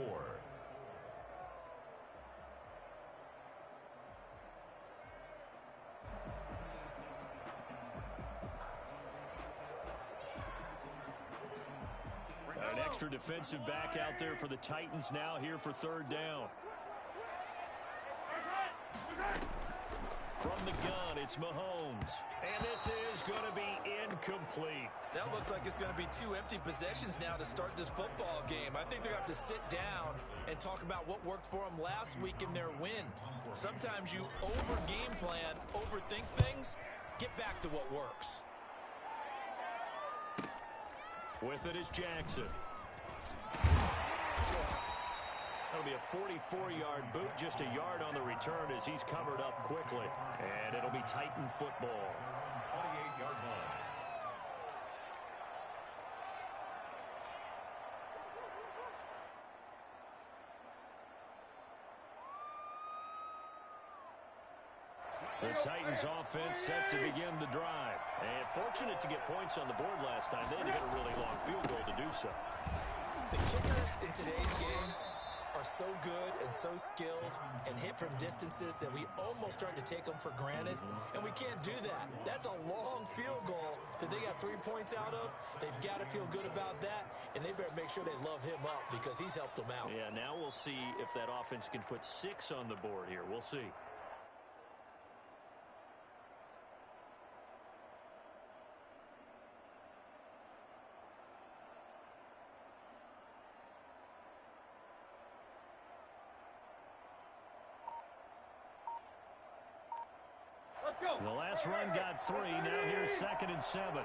An extra defensive back out there for the Titans now here for 3rd down. From the gun, it's Mahomes. And this is going to be incomplete. That looks like it's going to be 2 empty possessions now to start this football game. I think they're going to have to sit down and talk about what worked for them last week in their win. Sometimes you over-game plan, overthink things, get back to what works. With it is Jackson. That'll be a 44-yard boot, just a yard on the return as he's covered up quickly. And it'll be Titan football. 28-yard line. The Titans offense set to begin the drive. And fortunate to get points on the board last time. They had to get a really long field goal to do so. The kickers in today's game are so good and so skilled and hit from distances that we almost start to take them for granted. And we can't do that. That's a long field goal that they got 3 points out of. They've got to feel good about that, and they better make sure they love him up because he's helped them out. Yeah, now we'll see if that offense can put 6 on the board here. We'll see. The last run got 3. Now here's 2nd and 7.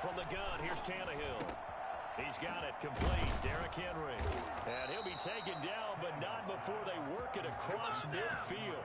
From the gun, here's Tannehill. He's got it complete. Derrick Henry. And he'll be taken down, but not before they work it across midfield.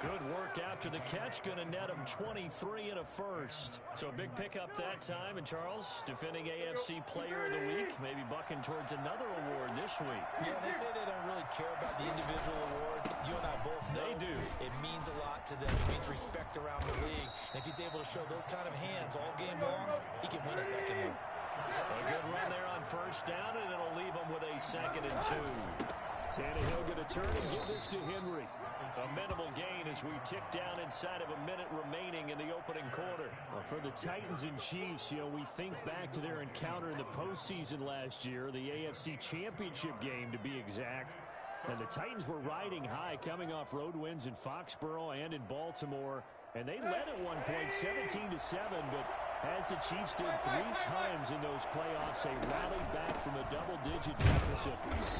Good work after the catch. Going to net him 23 and a first. So a big pickup that time. And Charles, defending AFC Player of the Week, maybe bucking towards another award this week. Yeah, they say they don't really care about the individual awards. You and I both know They do. It means a lot to them. It means respect around the league. And if he's able to show those kind of hands all game long, he can win a second one. A good run there on first down, and it'll leave him with a 2nd and 2. Tannehill going to turn and give this to Henry. A minimal gain as we tick down inside of a minute remaining in the opening quarter. Well, for the Titans and Chiefs, we think back to their encounter in the postseason last year, the AFC Championship game to be exact. And the Titans were riding high, coming off road wins in Foxborough and in Baltimore. And they led at one point 17-7, but as the Chiefs did 3 times in those playoffs, they rallied back from a double-digit deficit,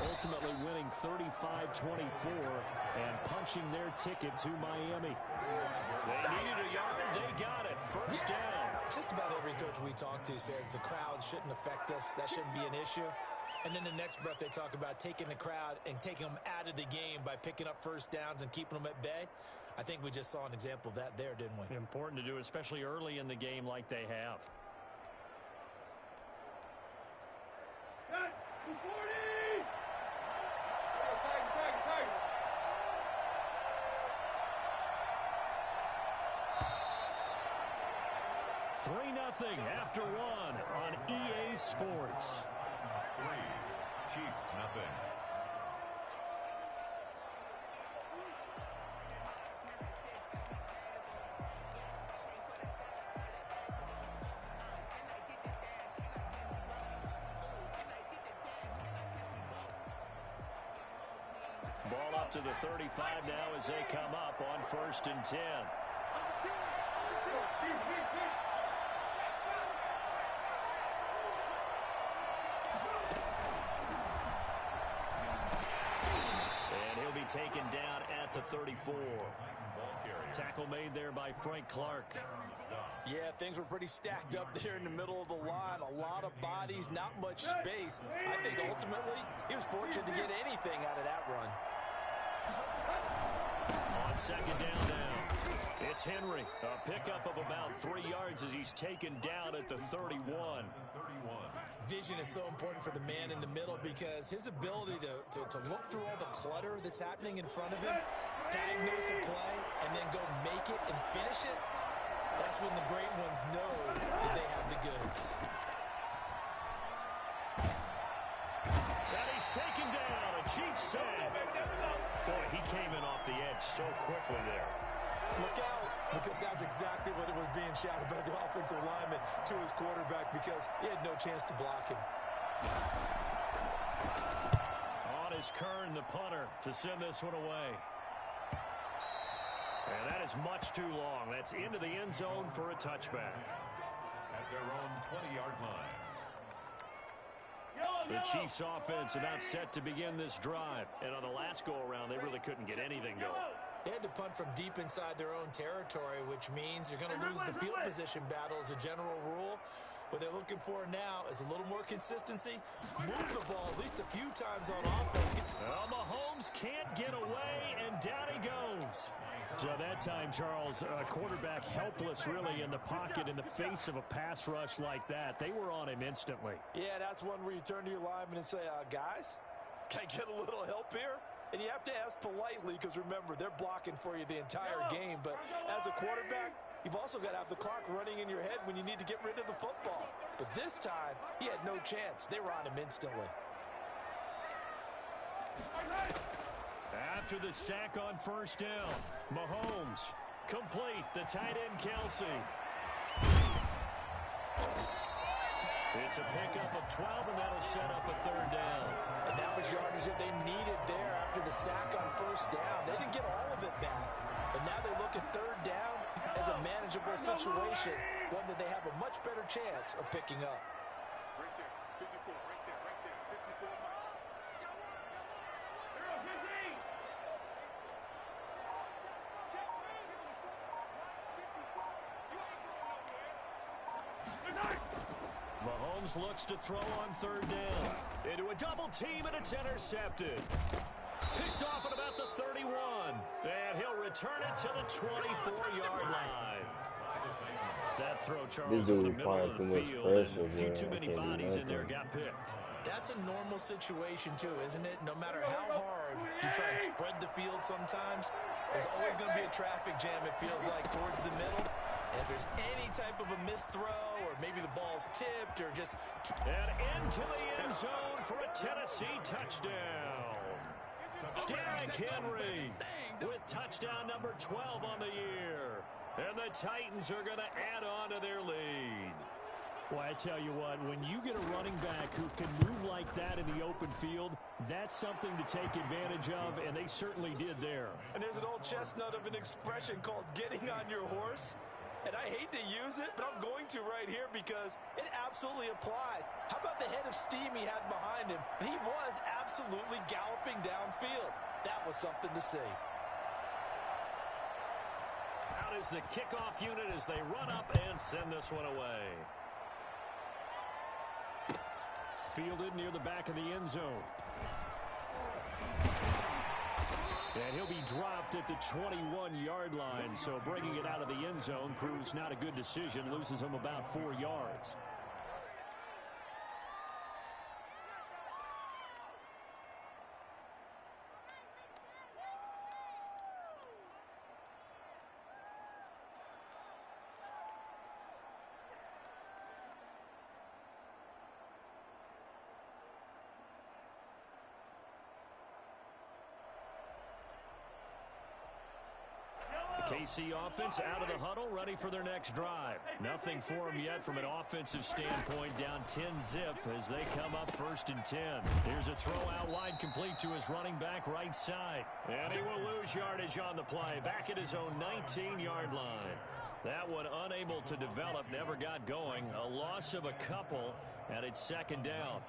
ultimately winning 35-24 and punching their ticket to Miami. They needed a yard, they got it. First down. Just about every coach we talk to says the crowd shouldn't affect us. That shouldn't be an issue. And then the next breath they talk about taking the crowd and taking them out of the game by picking up first downs and keeping them at bay. I think we just saw an example of that there, didn't we? Important to do, especially early in the game like they have. Nothing after 1 on EA Sports. 3, Chiefs nothing. Ball up to the 35 now as they come up on 1st and 10. Taken down at the 34. Tackle made there by Frank Clark. Yeah, things were pretty stacked up there in the middle of the line. A lot of bodies, not much space. I think ultimately he was fortunate to get anything out of that run. On 2nd down now, it's Henry. A pickup of about 3 yards as he's taken down at the 31. Vision is so important for the man in the middle because his ability to look through all the clutter that's happening in front of him, diagnose a play, and then go make it and finish it, that's when the great ones know that they have the goods. And he's taken down. A Chiefs save. Boy, he came in off the edge so quickly there. Look out, because that's exactly what it was being shouted by the offensive lineman to his quarterback because he had no chance to block him. On is Kern, the punter, to send this one away. And that is much too long. That's into the end zone for a touchback. At their own 20-yard line. The Chiefs offense about set to begin this drive. And on the last go-around, they really couldn't get anything going. They had to punt from deep inside their own territory, which means you're going to lose the field position battle as a general rule. What they're looking for now is a little more consistency. Move the ball at least a few times on offense. Well, Mahomes can't get away, and down he goes. So that time, Charles, quarterback helpless really in the pocket in the face of a pass rush like that. They were on him instantly. Yeah, that's one where you turn to your lineman and say, guys, can I get a little help here? And you have to ask politely because, remember, they're blocking for you the entire game. But as a quarterback, you've also got to have the clock running in your head when you need to get rid of the football. But this time, he had no chance. They were on him instantly. After the sack on first down, Mahomes complete. The tight end, Kelsey. It's a pickup of 12, and that'll set up a third down. And that was yardage that they needed there after the sack on first down. They didn't get all of it back. And now they look at third down as a manageable situation, one that they have a much better chance of picking up. Right there, 54, right there, 54, Mike. Mahomes looks to throw on third down. Into a double team, and it's intercepted. Picked off at about the 31. And he'll return it to the 24-yard line. That throw, Charles, in the middle of the field, and a few too many bodies in there got picked. That's a normal situation, too, isn't it? No matter how hard you try and spread the field sometimes, there's always going to be a traffic jam, it feels like, towards the middle. And if there's any type of a missed throw, or maybe the ball's tipped, or just... And into the end zone for a Tennessee touchdown. Derrick Henry with touchdown number 12 on the year. And the Titans are going to add on to their lead. Well, I tell you what, when you get a running back who can move like that in the open field, that's something to take advantage of, and they certainly did there. And there's an old chestnut of an expression called getting on your horse. And I hate to use it, but I'm going to right here because it absolutely applies. How about the head of steam he had behind him? And he was absolutely galloping downfield. That was something to see. Out is the kickoff unit as they run up and send this one away. Fielded near the back of the end zone. And he'll be dropped at the 21-yard line, so bringing it out of the end zone proves not a good decision, loses him about 4 yards. KC offense out of the huddle, ready for their next drive. Nothing for them yet from an offensive standpoint, down 10-zip as they come up 1st and 10. Here's a throw out wide, complete to his running back right side. And he will lose yardage on the play, back at his own 19-yard line. That one unable to develop, never got going. A loss of a couple, and it's 2nd down.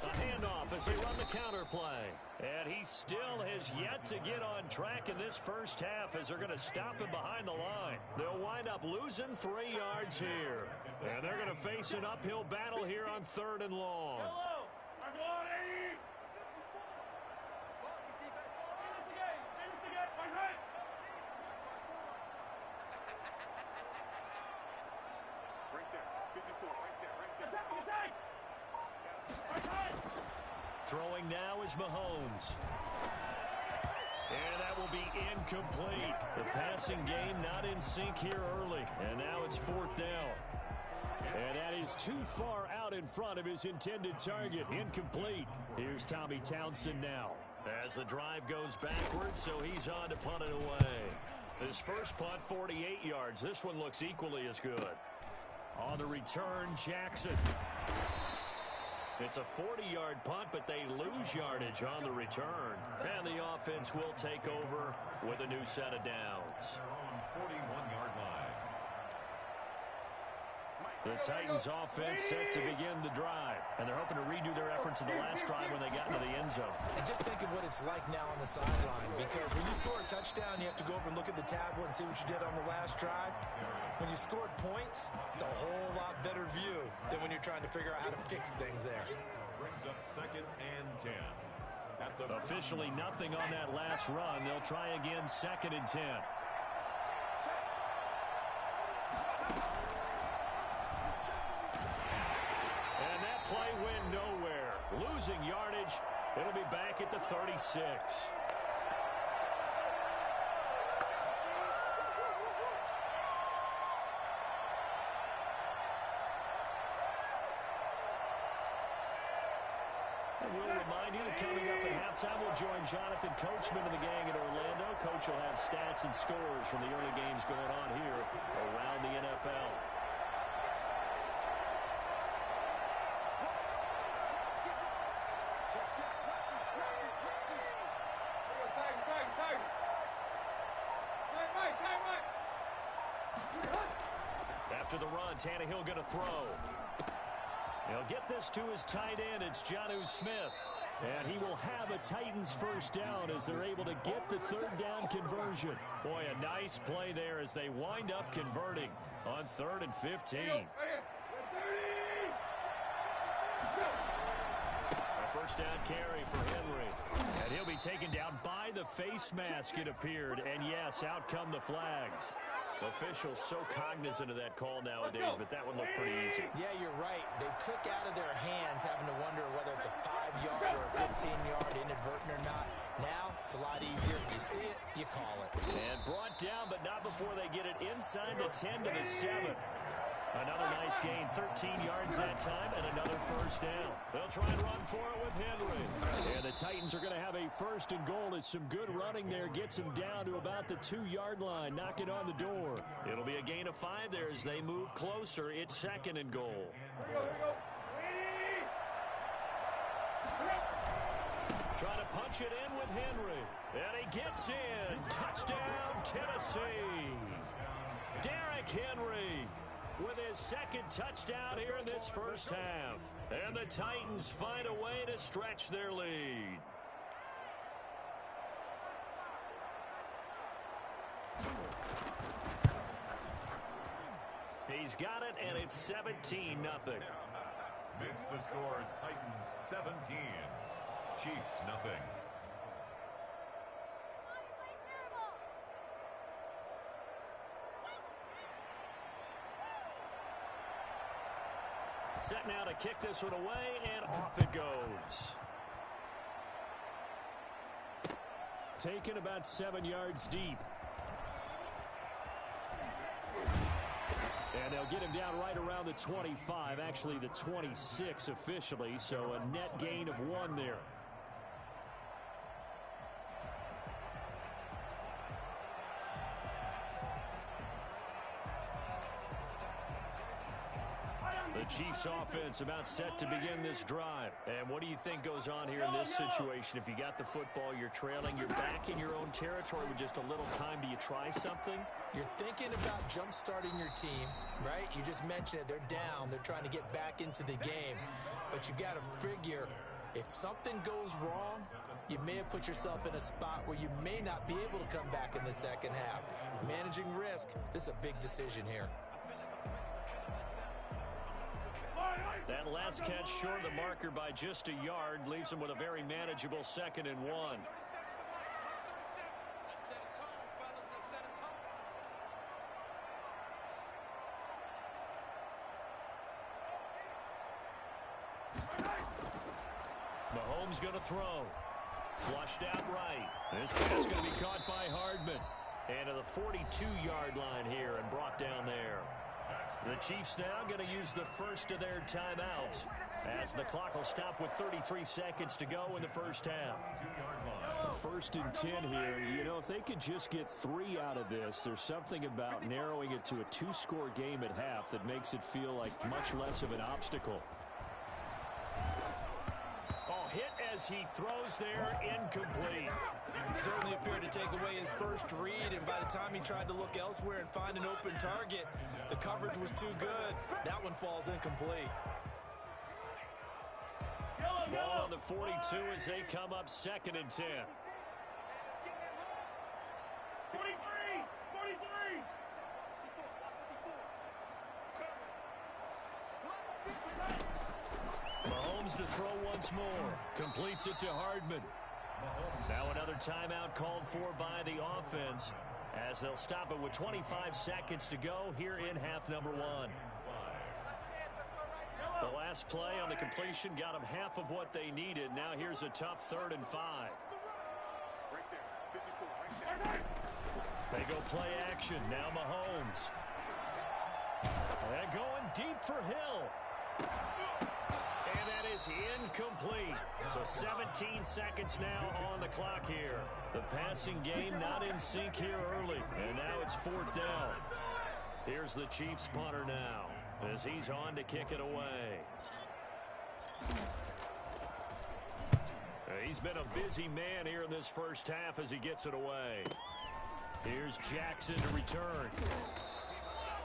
A handoff as they run the counter play. And he still has yet to get on track in this first half as they're going to stop him behind the line. They'll wind up losing 3 yards here. And they're going to face an uphill battle here on 3rd and long. Throwing now is Mahomes. And that will be incomplete. The passing game not in sync here early. And now it's 4th down. And that is too far out in front of his intended target. Incomplete. Here's Tommy Townsend now. As the drive goes backwards, so he's on to punt it away. His first punt, 48 yards. This one looks equally as good. On the return, Jackson. It's a 40-yard punt, but they lose yardage on the return. And the offense will take over with a new set of downs. 41-yard line. The Titans offense set to begin the drive. And they're hoping to redo their efforts in the last drive when they got into the end zone. And just think of what it's like now on the sideline. Because when you score a touchdown, you have to go over and look at the tablet and see what you did on the last drive. When you scored points, it's a whole lot better view than when you're trying to figure out how to fix things there. Brings up 2nd and 10. Officially nothing on that last run. They'll try again 2nd and 10. And that play went nowhere. Losing yardage. It'll be back at the 36. And we'll remind you that coming up at halftime, we'll join Jonathan Coachman and the gang in Orlando. Coach will have stats and scores from the early games going on here around the NFL. After the run, Tannehill going to throw. He'll get this to his tight end. It's Jonnu Smith. And he will have a Titans first down as they're able to get the 3rd down conversion. Boy, a nice play there as they wind up converting on 3rd and 15. A first down carry for Henry. And he'll be taken down by the face mask, it appeared. And yes, out come the flags. Officials so cognizant of that call nowadays, but that one looked pretty easy. Yeah, you're right. They took out of their hands having to wonder whether it's a 5-yard or a 15-yard inadvertent or not. Now, it's a lot easier. You see it, you call it. And brought down, but not before they get it inside the 10 to the 7. Another nice gain, 13 yards that time, and another first down. They'll try and run for it with Henry. And the Titans are going to have a 1st and goal as some good running there gets them down to about the 2-yard line, knocking on the door. It'll be a gain of 5 there as they move closer. It's 2nd and goal. Trying to punch it in with Henry. And he gets in. Touchdown, Tennessee. Derrick Henry with his 2nd touchdown here in this first half. And the Titans find a way to stretch their lead. He's got it, and it's 17-0. Makes the score Titans 17. Chiefs nothing. Set now to kick this one away, and off it goes. Taken about 7 yards deep. And they'll get him down right around the 25, actually the 26 officially, so a net gain of 1 there. The Chiefs offense about set to begin this drive. And what do you think goes on here in this situation? If you got the football, you're trailing, you're back in your own territory with just a little time. Do you try something? You're thinking about jump-starting your team, right? You just mentioned it. They're down. They're trying to get back into the game. But you got to figure, if something goes wrong, you may have put yourself in a spot where you may not be able to come back in the second half. Managing risk, this is a big decision here. That last catch short of the marker by just a yard leaves him with a very manageable 2nd and 1. Mahomes going to throw. Flushed out right. This pass going to be caught by Hardman. And to the 42-yard line here and brought down there. The Chiefs now going to use the first of their timeouts as the clock will stop with 33 seconds to go in the first half. 1st and 10 here. You know, if they could just get 3 out of this, there's something about narrowing it to a 2-score game at half that makes it feel like much less of an obstacle. Oh, hit as he throws there, incomplete. He certainly appeared to take away his first read, and by the time he tried to look elsewhere and find an open target, the coverage was too good. That one falls incomplete. Ball on the 42 as they come up 2nd and 10. 43! Mahomes to throw once more. Completes it to Hardman. Now another timeout called for by the offense as they'll stop it with 25 seconds to go here in half number 1. The last play on the completion got them half of what they needed. Now here's a tough 3rd and 5. Right there, 54, right there. They go play action. Now Mahomes. And going deep for Hill. And that is incomplete. So 17 seconds now on the clock here. The passing game not in sync here early. And now it's 4th down. Here's the Chiefs punter now as he's on to kick it away. He's been a busy man here in this first half as he gets it away. Here's Jackson to return.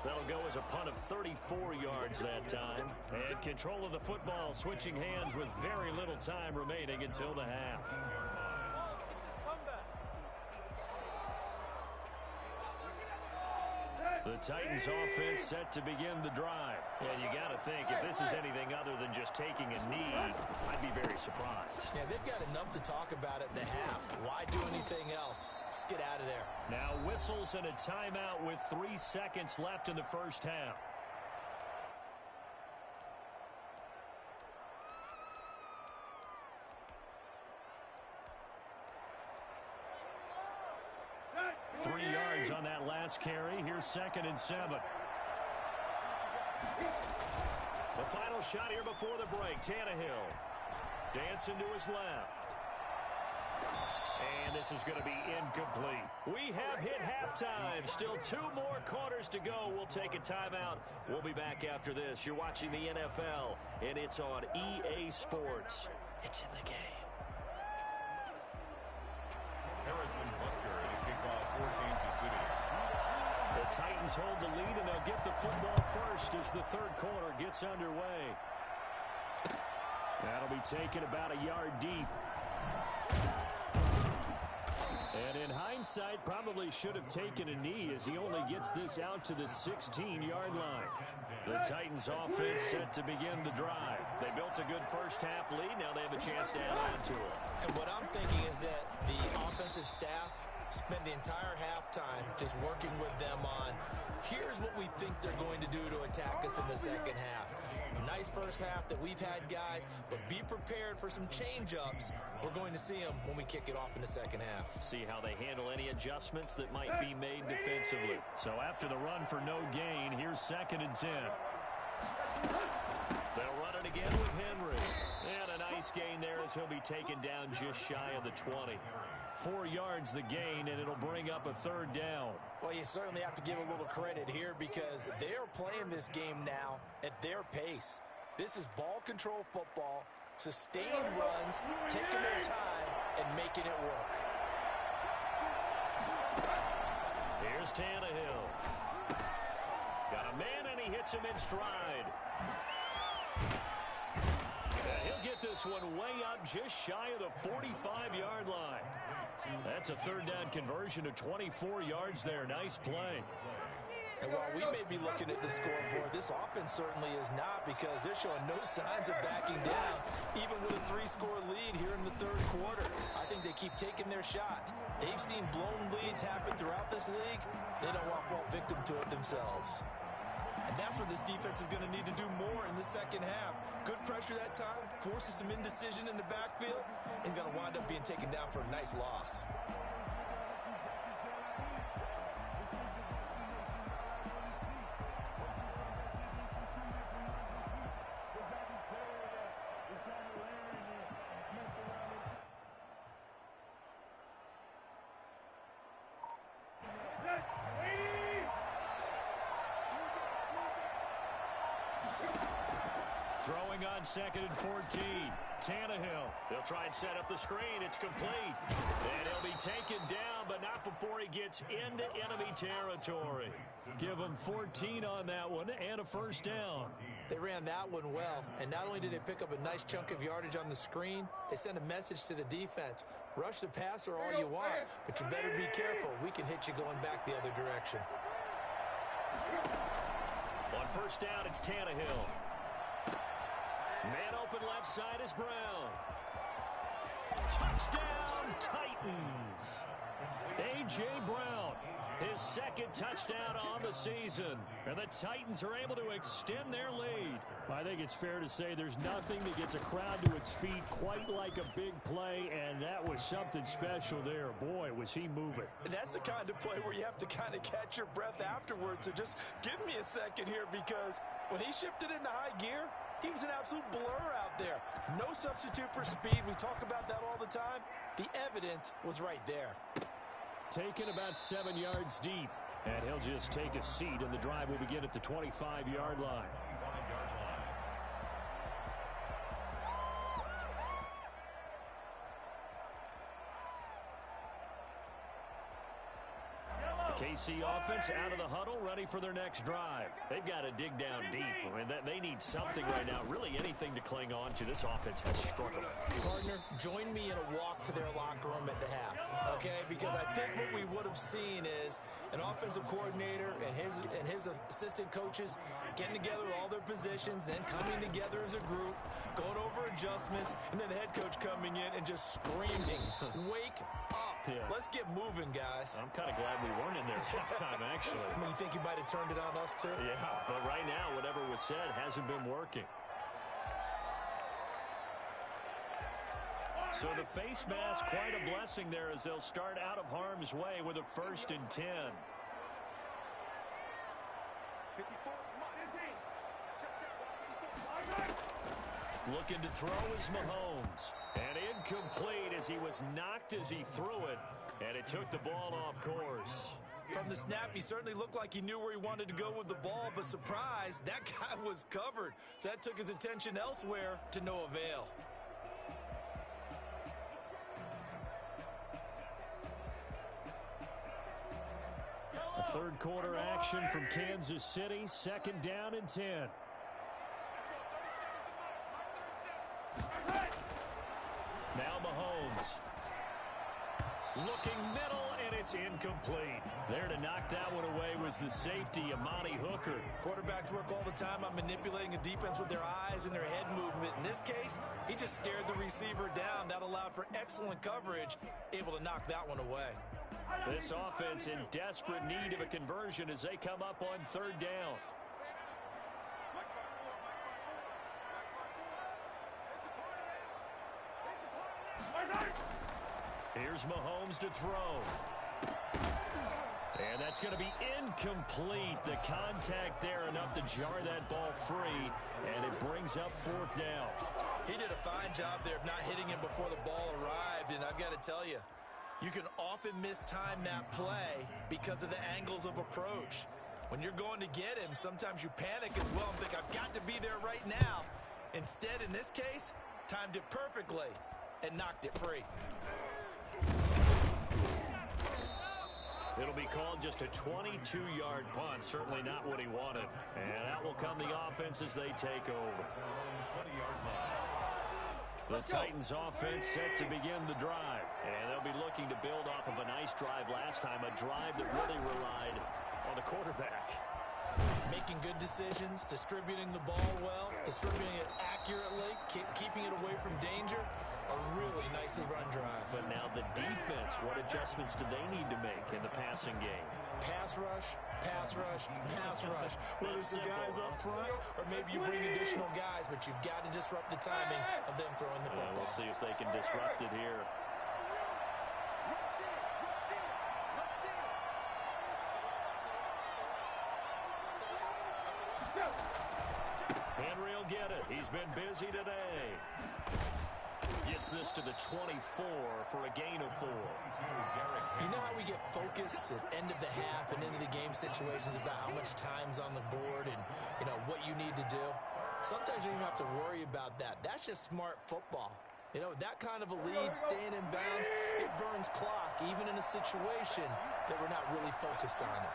That'll go as a punt of 34 yards that time. And control of the football switching hands with very little time remaining until the half. The Titans offense set to begin the drive. And you got to think, if this is anything other than just taking a knee, I'd be very surprised. Yeah, they've got enough to talk about at the half. Why do anything else? Just get out of there. Now whistles and a timeout with 3 seconds left in the first half. Three yards on that last carry. Here's 2nd and 7. The final shot here before the break. Tannehill dancing to his left. And this is going to be incomplete. We have hit halftime. Still 2 more quarters to go. We'll take a timeout. We'll be back after this. You're watching the NFL, and it's on EA Sports. It's in the game. Harrison Butker at a kickoff for Kansas City. The Titans hold the lead, and they'll get the football first as the 3rd quarter gets underway. That'll be taken about a yard deep. And in hindsight, probably should have taken a knee as he only gets this out to the 16-yard line. The Titans offense set to begin the drive. They built a good first half lead. Now they have a chance to add on to it. And what I'm thinking is that the offensive staff spent the entire halftime just working with them on, here's what we think they're going to do to attack us in the second half. Nice first half that we've had, guys, but be prepared for some change-ups. We're going to see them when we kick it off in the second half. See how they handle any adjustments that might be made defensively. So after the run for no gain, here's 2nd and 10. They'll run it again with Henry. And a nice gain there as he'll be taken down just shy of the 20. 4 yards the gain, and it'll bring up a 3rd down. Well, you certainly have to give a little credit here because they're playing this game now at their pace. This is ball control football, sustained runs, taking their time, and making it work. Here's Tannehill. Got a man, and he hits him in stride. And he'll get this one way up just shy of the 45-yard line. That's a 3rd down conversion to 24 yards there. Nice play. And while we may be looking at the scoreboard, this offense certainly is not because they're showing no signs of backing down, even with a 3-score lead here in the 3rd quarter. I think they keep taking their shots. They've seen blown leads happen throughout this league. They don't want to fall victim to it themselves. And that's where this defense is going to need to do more in the second half. Good pressure that time, forces some indecision in the backfield. He's going to wind up being taken down for a nice loss. Throwing on 2nd and 14. Tannehill. They'll try and set up the screen. It's complete. And he'll be taken down, but not before he gets into enemy territory. Give him 14 on that one and a first down. They ran that one well, and not only did they pick up a nice chunk of yardage on the screen, they sent a message to the defense. Rush the passer all you want, but you better be careful. We can hit you going back the other direction. On first down, it's Tannehill. Man open left side is Brown. Touchdown, Titans. A.J. Brown, his second touchdown on the season. And the Titans are able to extend their lead. I think it's fair to say there's nothing that gets a crowd to its feet quite like a big play, and that was something special there. Boy, was he moving. And that's the kind of play where you have to kind of catch your breath afterwards. So just give me a second here, because when he shifted into high gear, he was an absolute blur out there. No substitute for speed. We talk about that all the time. The evidence was right there. Taken about 7 yards deep. And he'll just take a seat, and the drive will begin at the 25-yard line. KC offense out of the huddle, ready for their next drive. They've got to dig down deep. I mean, they need something right now, really anything to cling on to. This offense has struggled. Partner, join me in a walk to their locker room at the half, okay? Because I think what we would have seen is an offensive coordinator and his assistant coaches getting together with all their positions, then coming together as a group, going over adjustments, and then the head coach coming in and just screaming, "Wake up. Yeah. Let's get moving, guys." I'm kind of glad we weren't in there halftime, actually. I mean, you think you might have turned it on us, too? Yeah, but right now, whatever was said hasn't been working. So the face mask, quite a blessing there as they'll start out of harm's way with a 1st and 10. Looking to throw is Mahomes. And incomplete as he was knocked as he threw it. And it took the ball off course. From the snap, he certainly looked like he knew where he wanted to go with the ball, but surprise, that guy was covered. So that took his attention elsewhere to no avail. A third quarter action from Kansas City, 2nd down and 10. Now Mahomes. Looking middle, and it's incomplete. There to knock that one away was the safety, Amani Hooker. Quarterbacks work all the time on manipulating a defense with their eyes and their head movement. In this case, he just stared the receiver down. That allowed for excellent coverage, able to knock that one away. This offense in desperate need of a conversion as they come up on 3rd down. Here's Mahomes to throw. And that's going to be incomplete. The contact there enough to jar that ball free, and it brings up 4th down. He did a fine job there of not hitting him before the ball arrived, and I've got to tell you, you can often mistime that play because of the angles of approach. When you're going to get him, sometimes you panic as well and think, I've got to be there right now. Instead, in this case, timed it perfectly and knocked it free. It'll be called just a 22-yard punt. Certainly not what he wanted. And that will come the offense as they take over. The Titans offense set to begin the drive. And they'll be looking to build off of a nice drive last time, a drive that really relied on the quarterback. Making good decisions, distributing the ball well, distributing it accurately, keeping it away from danger. A really nicely run drive. But now the defense, what adjustments do they need to make in the passing game? Pass rush, pass rush, pass rush. Whether it's the guys up front or maybe you bring additional guys, but you've got to disrupt the timing of them throwing the football. We'll see if they can disrupt it here. Henry will get it. He's been busy today. Gets this to the 24 for a gain of 4. You know how we get focused at end of the half and into the game situations about how much time's on the board and, you know, what you need to do? Sometimes you don't even have to worry about that. That's just smart football. You know, that kind of a lead, staying in bounds, it burns clock, even in a situation that we're not really focused on it.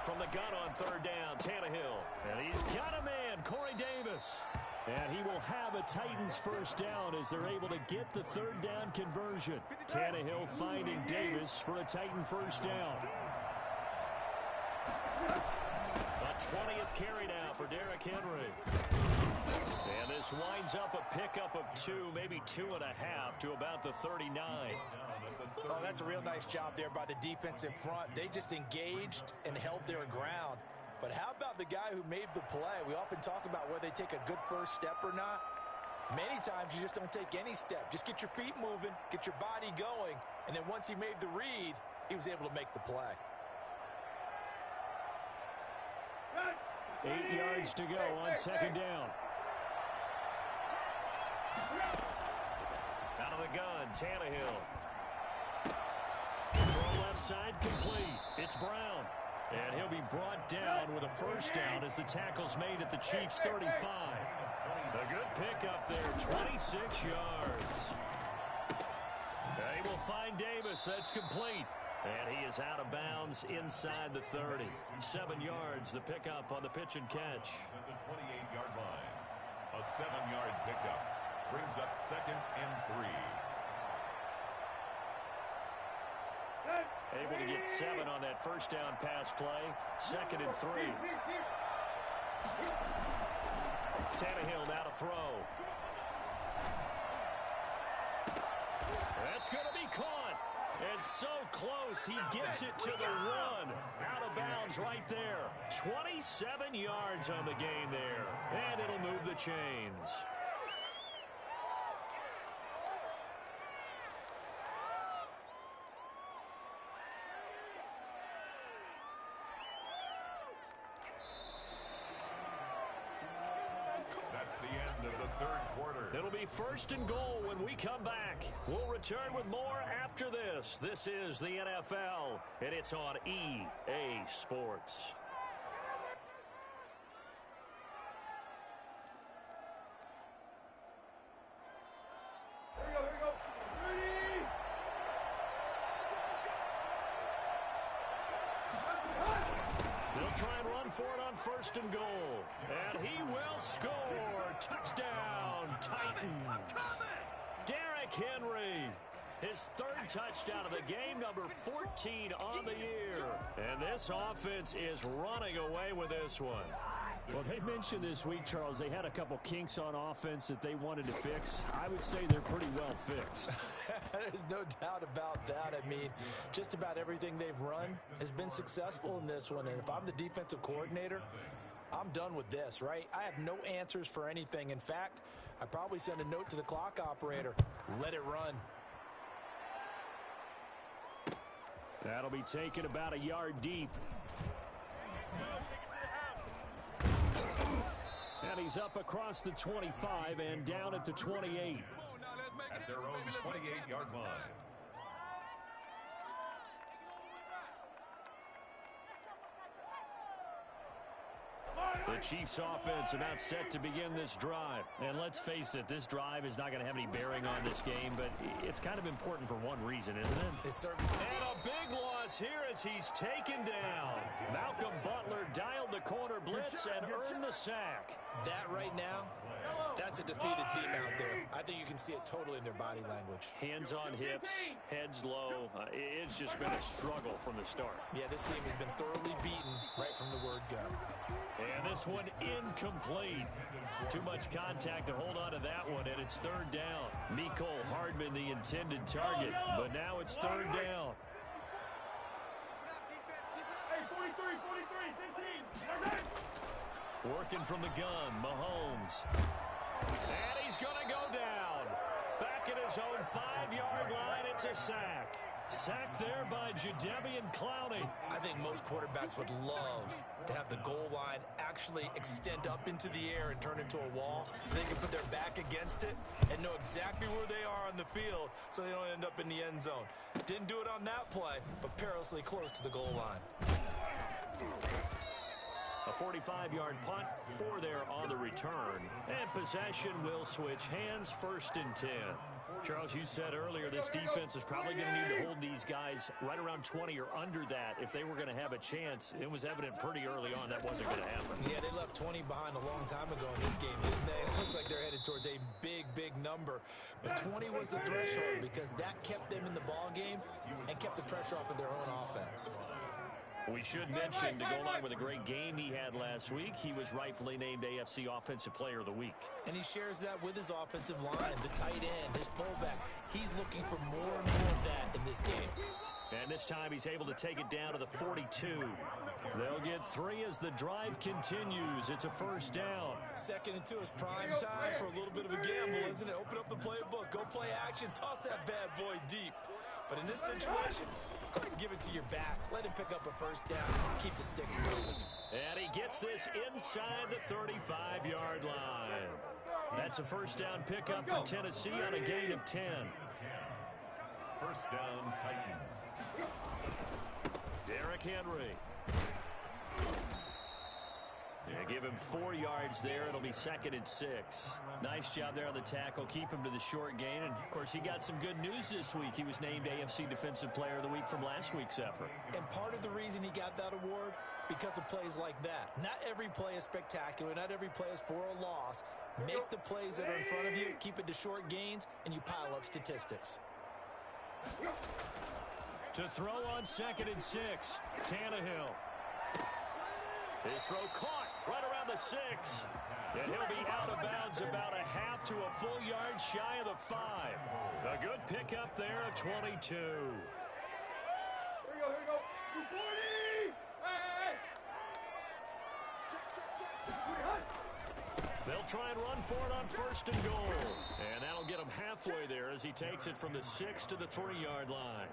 From the gun on third down, Tannehill. And he's got a man, Corey Davis. And he will have a Titans first down as they're able to get the third down conversion. Tannehill finding Davis for a Titan first down. A 20th carry now for Derrick Henry. And this winds up a pickup of 2, maybe 2.5 to about the 39. Oh, that's a real nice job there by the defensive front. They just engaged and held their ground. But how about the guy who made the play? We often talk about whether they take a good first step or not. Many times you just don't take any step. Just get your feet moving, get your body going, and then once he made the read, he was able to make the play. 8 yards to go on second down. Out of the gun, Tannehill. Throw left side complete. It's Brown. And he'll be brought down with a first down as the tackle's made at the Chiefs' 35. A good pickup there, 26 yards. And he will find Davis. That's complete. And he is out of bounds inside the 30. 7 yards, the pickup on the pitch and catch. At the 28-yard line. A 7-yard pickup brings up 2nd and 3. Able to get 7 on that first down pass play. 2nd and 3. Tannehill now to throw. That's going to be caught. And so close, he gets it to the 1. Out of bounds right there. 27 yards on the gain there. And it'll move the chains. It'll be 1st and goal when we come back. We'll return with more after this. This is the NFL, and it's on EA Sports. Here we go. Ready? They'll try and run for it on 1st and goal. And he will score. Touchdown, Titans. Derrick Henry. His 3rd touchdown of the game, number 14 on the year. And this offense is running away with this one. Well, they mentioned this week, Charles, they had a couple kinks on offense that they wanted to fix. I would say they're pretty well fixed. There's no doubt about that. I mean, just about everything they've run has been successful in this one. And if I'm the defensive coordinator, I'm done with this, right? I have no answers for anything. In fact, I'd probably send a note to the clock operator. Let it run. That'll be taken about a yard deep. And he's up across the 25 and down at the 28. At their own 28-yard line. The Chiefs offense about set to begin this drive. And let's face it, this drive is not going to have any bearing on this game, but it's kind of important for one reason, isn't it? It's certainly. And a big loss here as he's taken down. Malcolm Butler dialed the corner blitz and earned the sack. That right now, that's a defeated team out there. I think you can see it totally in their body language. Hands on hips, heads low. It's just been a struggle from the start. Yeah, this team has been thoroughly beaten right from the word go. And this one incomplete. Too much contact to hold on to that one, and it's 3rd down. Mecole Hardman the intended target, but now it's 3rd down. Hey, 43, 15. Working from the gun, Mahomes. And he's going to go down. Back at his own 5-yard line, it's a sack. Sacked there by Jadeveon Clowney. I think most quarterbacks would love to have the goal line actually actually extend up into the air and turn into a wall. They can put their back against it and know exactly where they are on the field so they don't end up in the end zone. Didn't do it on that play, but perilously close to the goal line. A 45-yard punt, 4 there on the return. And possession will switch hands, 1st and 10. Charles, you said earlier this defense is probably going to need to hold these guys right around 20 or under that if they were going to have a chance. It was evident pretty early on that wasn't going to happen. Yeah, they left 20 behind a long time ago in this game, didn't they? It looks like they're headed towards a big, big number. But 20 was the threshold because that kept them in the ball game and kept the pressure off of their own offense. We should mention, to go along with a great game he had last week, he was rightfully named AFC Offensive Player of the Week. And he shares that with his offensive line, the tight end, his fullback. He's looking for more and more of that in this game. And this time he's able to take it down to the 42. They'll get 3 as the drive continues. It's a 1st down. 2nd and 2 is prime time for a little bit of a gamble, isn't it? Open up the playbook, go play action, toss that bad boy deep. But in this situation, go ahead and give it to your back. Let him pick up a 1st down. Keep the sticks moving. And he gets this inside the 35-yard line. That's a 1st down pickup for Tennessee on a gain of 10. 1st down, Titans. Derrick Henry. Yeah, give him 4 yards there. It'll be 2nd and 6. Nice job there on the tackle. Keep him to the short gain. And, of course, he got some good news this week. He was named AFC Defensive Player of the Week from last week's effort. And part of the reason he got that award, because of plays like that. Not every play is spectacular. Not every play is for a loss. Make the plays that are in front of you, keep it to short gains, and you pile up statistics. To throw on 2nd and 6, Tannehill. His throw caught right around the 6. And he'll be out of bounds about a half to a full yard shy of the 5. A good pickup there at 22. Here we go, here we go. 240! Hey! Check. They'll try and run for it on 1st and goal. And that'll get him halfway there as he takes it from the 6 to the 3-yard line.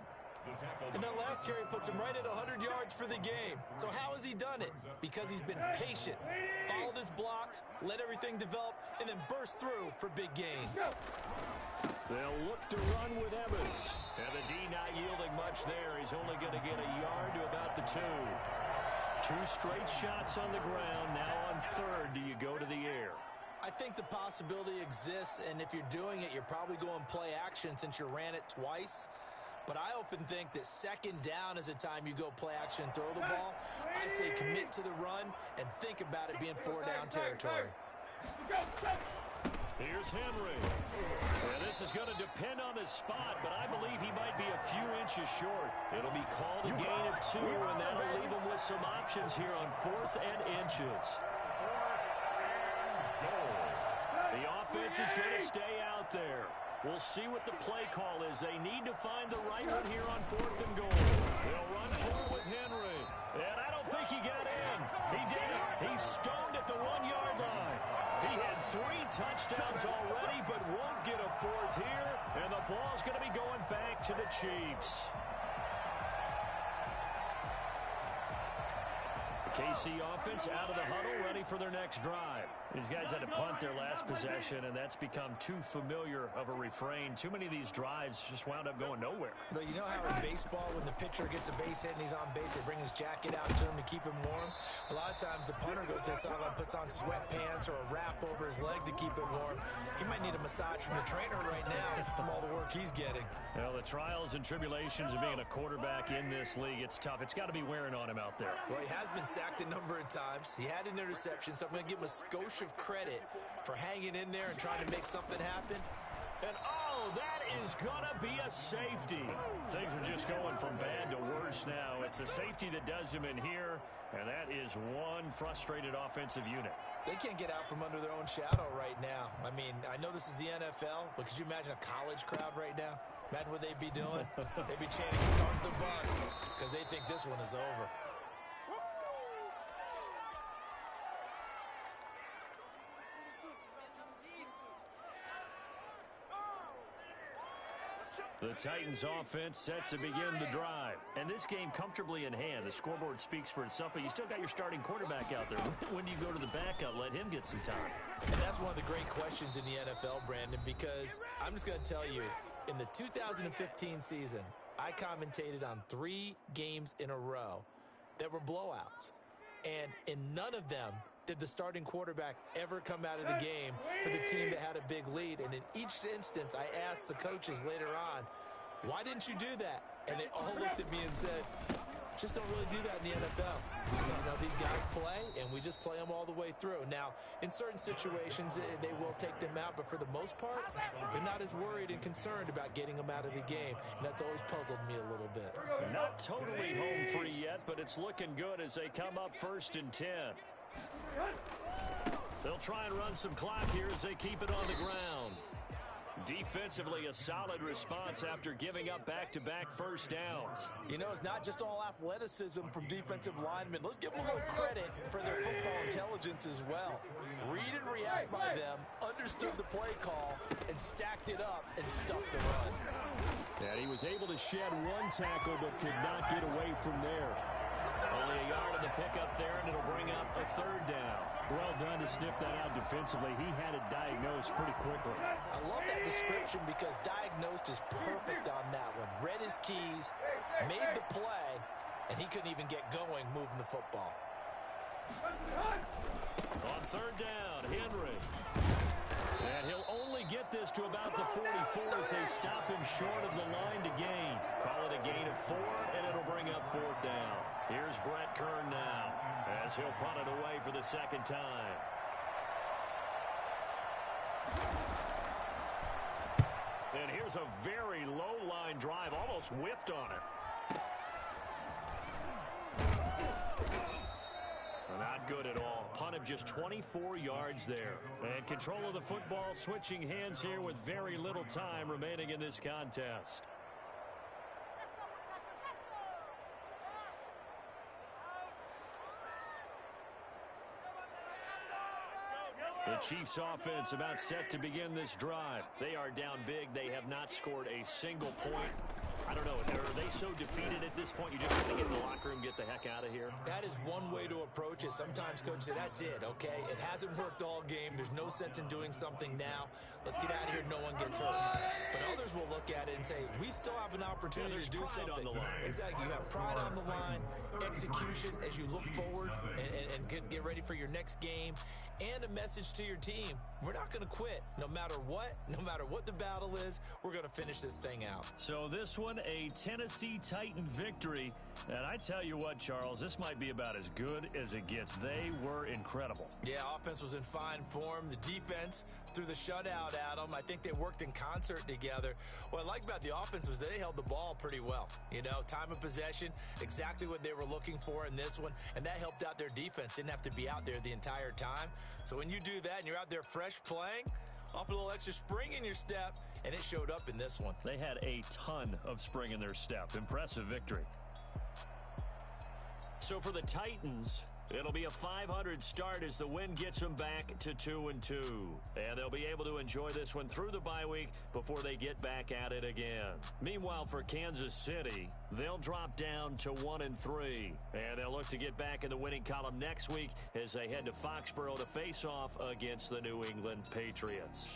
And that last carry puts him right at 100 yards for the game. So how has he done it? Because he's been patient, followed his blocks, let everything develop, and then burst through for big gains. They'll look to run with Evans. And the D not yielding much there. He's only going to get a yard to about the 2. 2 straight shots on the ground. Now on 3rd, do you go to the air? I think the possibility exists, and if you're doing it, you're probably going play action since you ran it twice. But I often think that 2nd down is a time you go play action and throw the ball. I say commit to the run and think about it being 4-down territory. Here's Henry. And this is going to depend on the spot, but I believe he might be a few inches short. It'll be called a gain of 2, and that'll leave him with some options here on 4th and inches. The offense is going to stay out there. We'll see what the play call is. They need to find the right one here on 4th and goal. They'll run forward with Henry. And I don't think he got in. He did it. He's stoned at the 1-yard line. He had 3 touchdowns already, but won't get a 4th here. And the ball's going to be going back to the Chiefs. KC offense out of the huddle, ready for their next drive. These guys had to punt their last possession, and that's become too familiar of a refrain. Too many of these drives just wound up going nowhere. But you know how in baseball, when the pitcher gets a base hit and he's on base, they bring his jacket out to him to keep him warm? A lot of times the punter goes to the sideline, puts on sweatpants or a wrap over his leg to keep it warm. He might need a massage from the trainer right now from all the work he's getting. Well, the trials and tribulations of being a quarterback in this league, it's tough. It's got to be wearing on him out there. Well, he has been sacked a number of times. He had an interception, so I'm going to give him a skosh of credit for hanging in there and trying to make something happen. And, oh, that is going to be a safety. Things are just going from bad to worse now. It's a safety that does him in here, and that is one frustrated offensive unit. They can't get out from under their own shadow right now. I mean, I know this is the NFL, but could you imagine a college crowd right now? Imagine what they'd be doing. They'd be chanting, "Start the bus," because they think this one is over. The Titans offense set to begin the drive. And this game comfortably in hand. The scoreboard speaks for itself, but you still got your starting quarterback out there. When do you go to the backup? Let him get some time. And that's one of the great questions in the NFL, Brandon, because I'm just going to tell you, in the 2015 season, I commentated on 3 games in a row that were blowouts. And in none of them did the starting quarterback ever come out of the game for the team that had a big lead. And in each instance, I asked the coaches later on, why didn't you do that? And they all looked at me and said, just don't really do that in the NFL. You know, these guys play, and we just play them all the way through. Now, in certain situations, they will take them out, but for the most part, they're not as worried and concerned about getting them out of the game, and that's always puzzled me a little bit. Not totally home free yet, but it's looking good as they come up 1st and 10. They'll try and run some clock here as they keep it on the ground. Defensively, a solid response after giving up back-to-back first downs. You know, it's not just all athleticism from defensive linemen. Let's give them a little credit for their football intelligence as well. Read and react by them, understood the play call, and stacked it up and stuffed the run. And he was able to shed one tackle but could not get away from there. Only a yard on the pickup there, and it'll bring up a 3rd down. Well done to sniff that out defensively. He had it diagnosed pretty quickly. I love that description because diagnosed is perfect on that one. Read his keys, made the play, and he couldn't even get going moving the football. On 3rd down, Henry. And he'll only get this to about the 44 as they stop him short of the line to gain. Call it a gain of 4, and it'll bring up 4th down. Here's Brett Kern now as he'll punt it away for the 2nd time. And here's a very low-line drive, almost whiffed on it. Not good at all. Punt of just 24 yards there. And control of the football switching hands here with very little time remaining in this contest. The Chiefs offense about set to begin this drive. They are down big. They have not scored a single point. I don't know. Are they so defeated at this point you just have to get in the locker room, get the heck out of here? That is one way to approach it. Sometimes coaches say, that's it, okay? It hasn't worked all game. There's no sense in doing something now. Let's get out of here. No one gets hurt. But others will look at it and say, we still have an opportunity to do something. On the line. Exactly. You have pride on the line, execution as you look forward and get ready for your next game, and a message to your team. We're not going to quit. No matter what the battle is, we're going to finish this thing out. So this one, a Tennessee Titan victory. And I tell you what, Charles, this might be about as good as it gets. They were incredible. Yeah, offense was in fine form. The defense threw the shutout at them. I think they worked in concert together. What I like about the offense was they held the ball pretty well. You know, time of possession, exactly what they were looking for in this one, and that helped out their defense. Didn't have to be out there the entire time. So when you do that and you're out there fresh playing, off a little extra spring in your step, and it showed up in this one. They had a ton of spring in their step. Impressive victory. So for the Titans, it'll be a 500 start as the win gets them back to 2-2. And they'll be able to enjoy this one through the bye week before they get back at it again. Meanwhile, for Kansas City, they'll drop down to 1-3. And they'll look to get back in the winning column next week as they head to Foxborough to face off against the New England Patriots.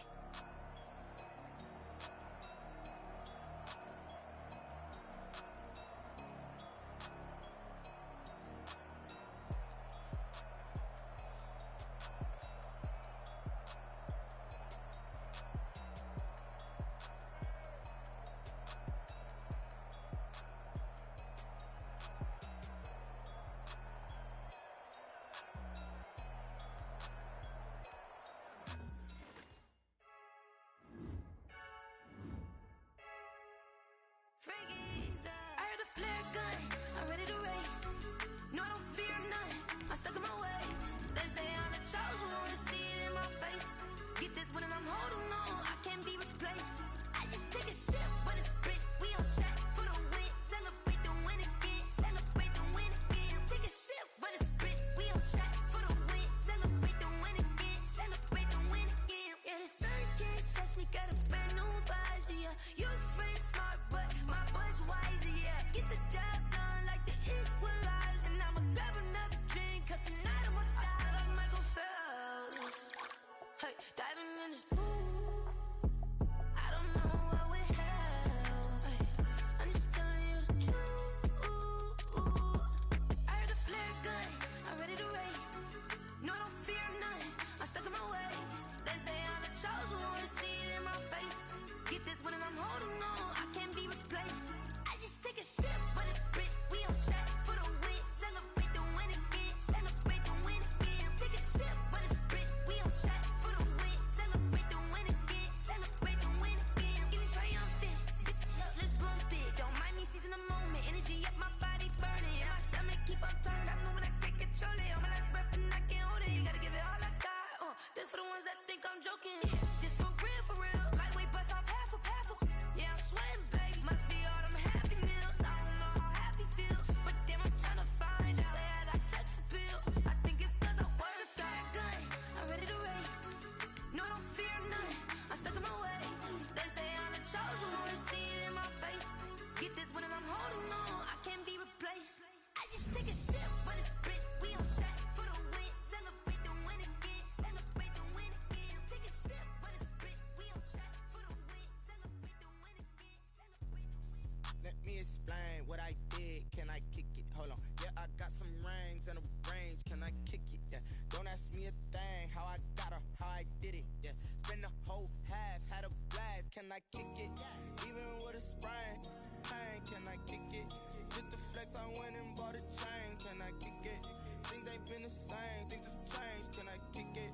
been the same, things have changed, can I kick it?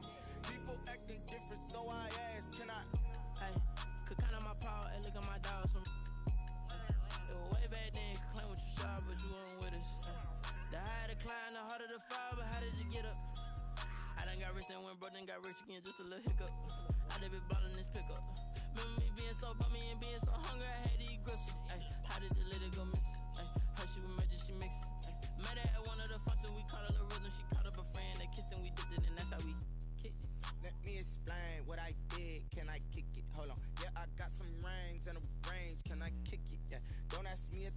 People acting different, so I ask, can I? Hey, could count on my power, and look at my dogs. It was way back then, could claim what you saw, but you weren't with us. The higher the climb, the harder the fall, but how did you get up? I done got rich and went broke, then got rich again, just a little hiccup. I done been ballin' this pickup. Remember me being so bummy and being so hungry, I had to eat gristle. Ay, how did the lady go miss? Ay, how she was magic, she mixed. Met her at one of the functions, we caught her the rhythm. She caught up a friend, they kissed and we dipped it, and that's how we kicked it. Let me explain what I did, can I kick it? Hold on, yeah, I got some rings and a range, can I kick it? Yeah, don't ask me a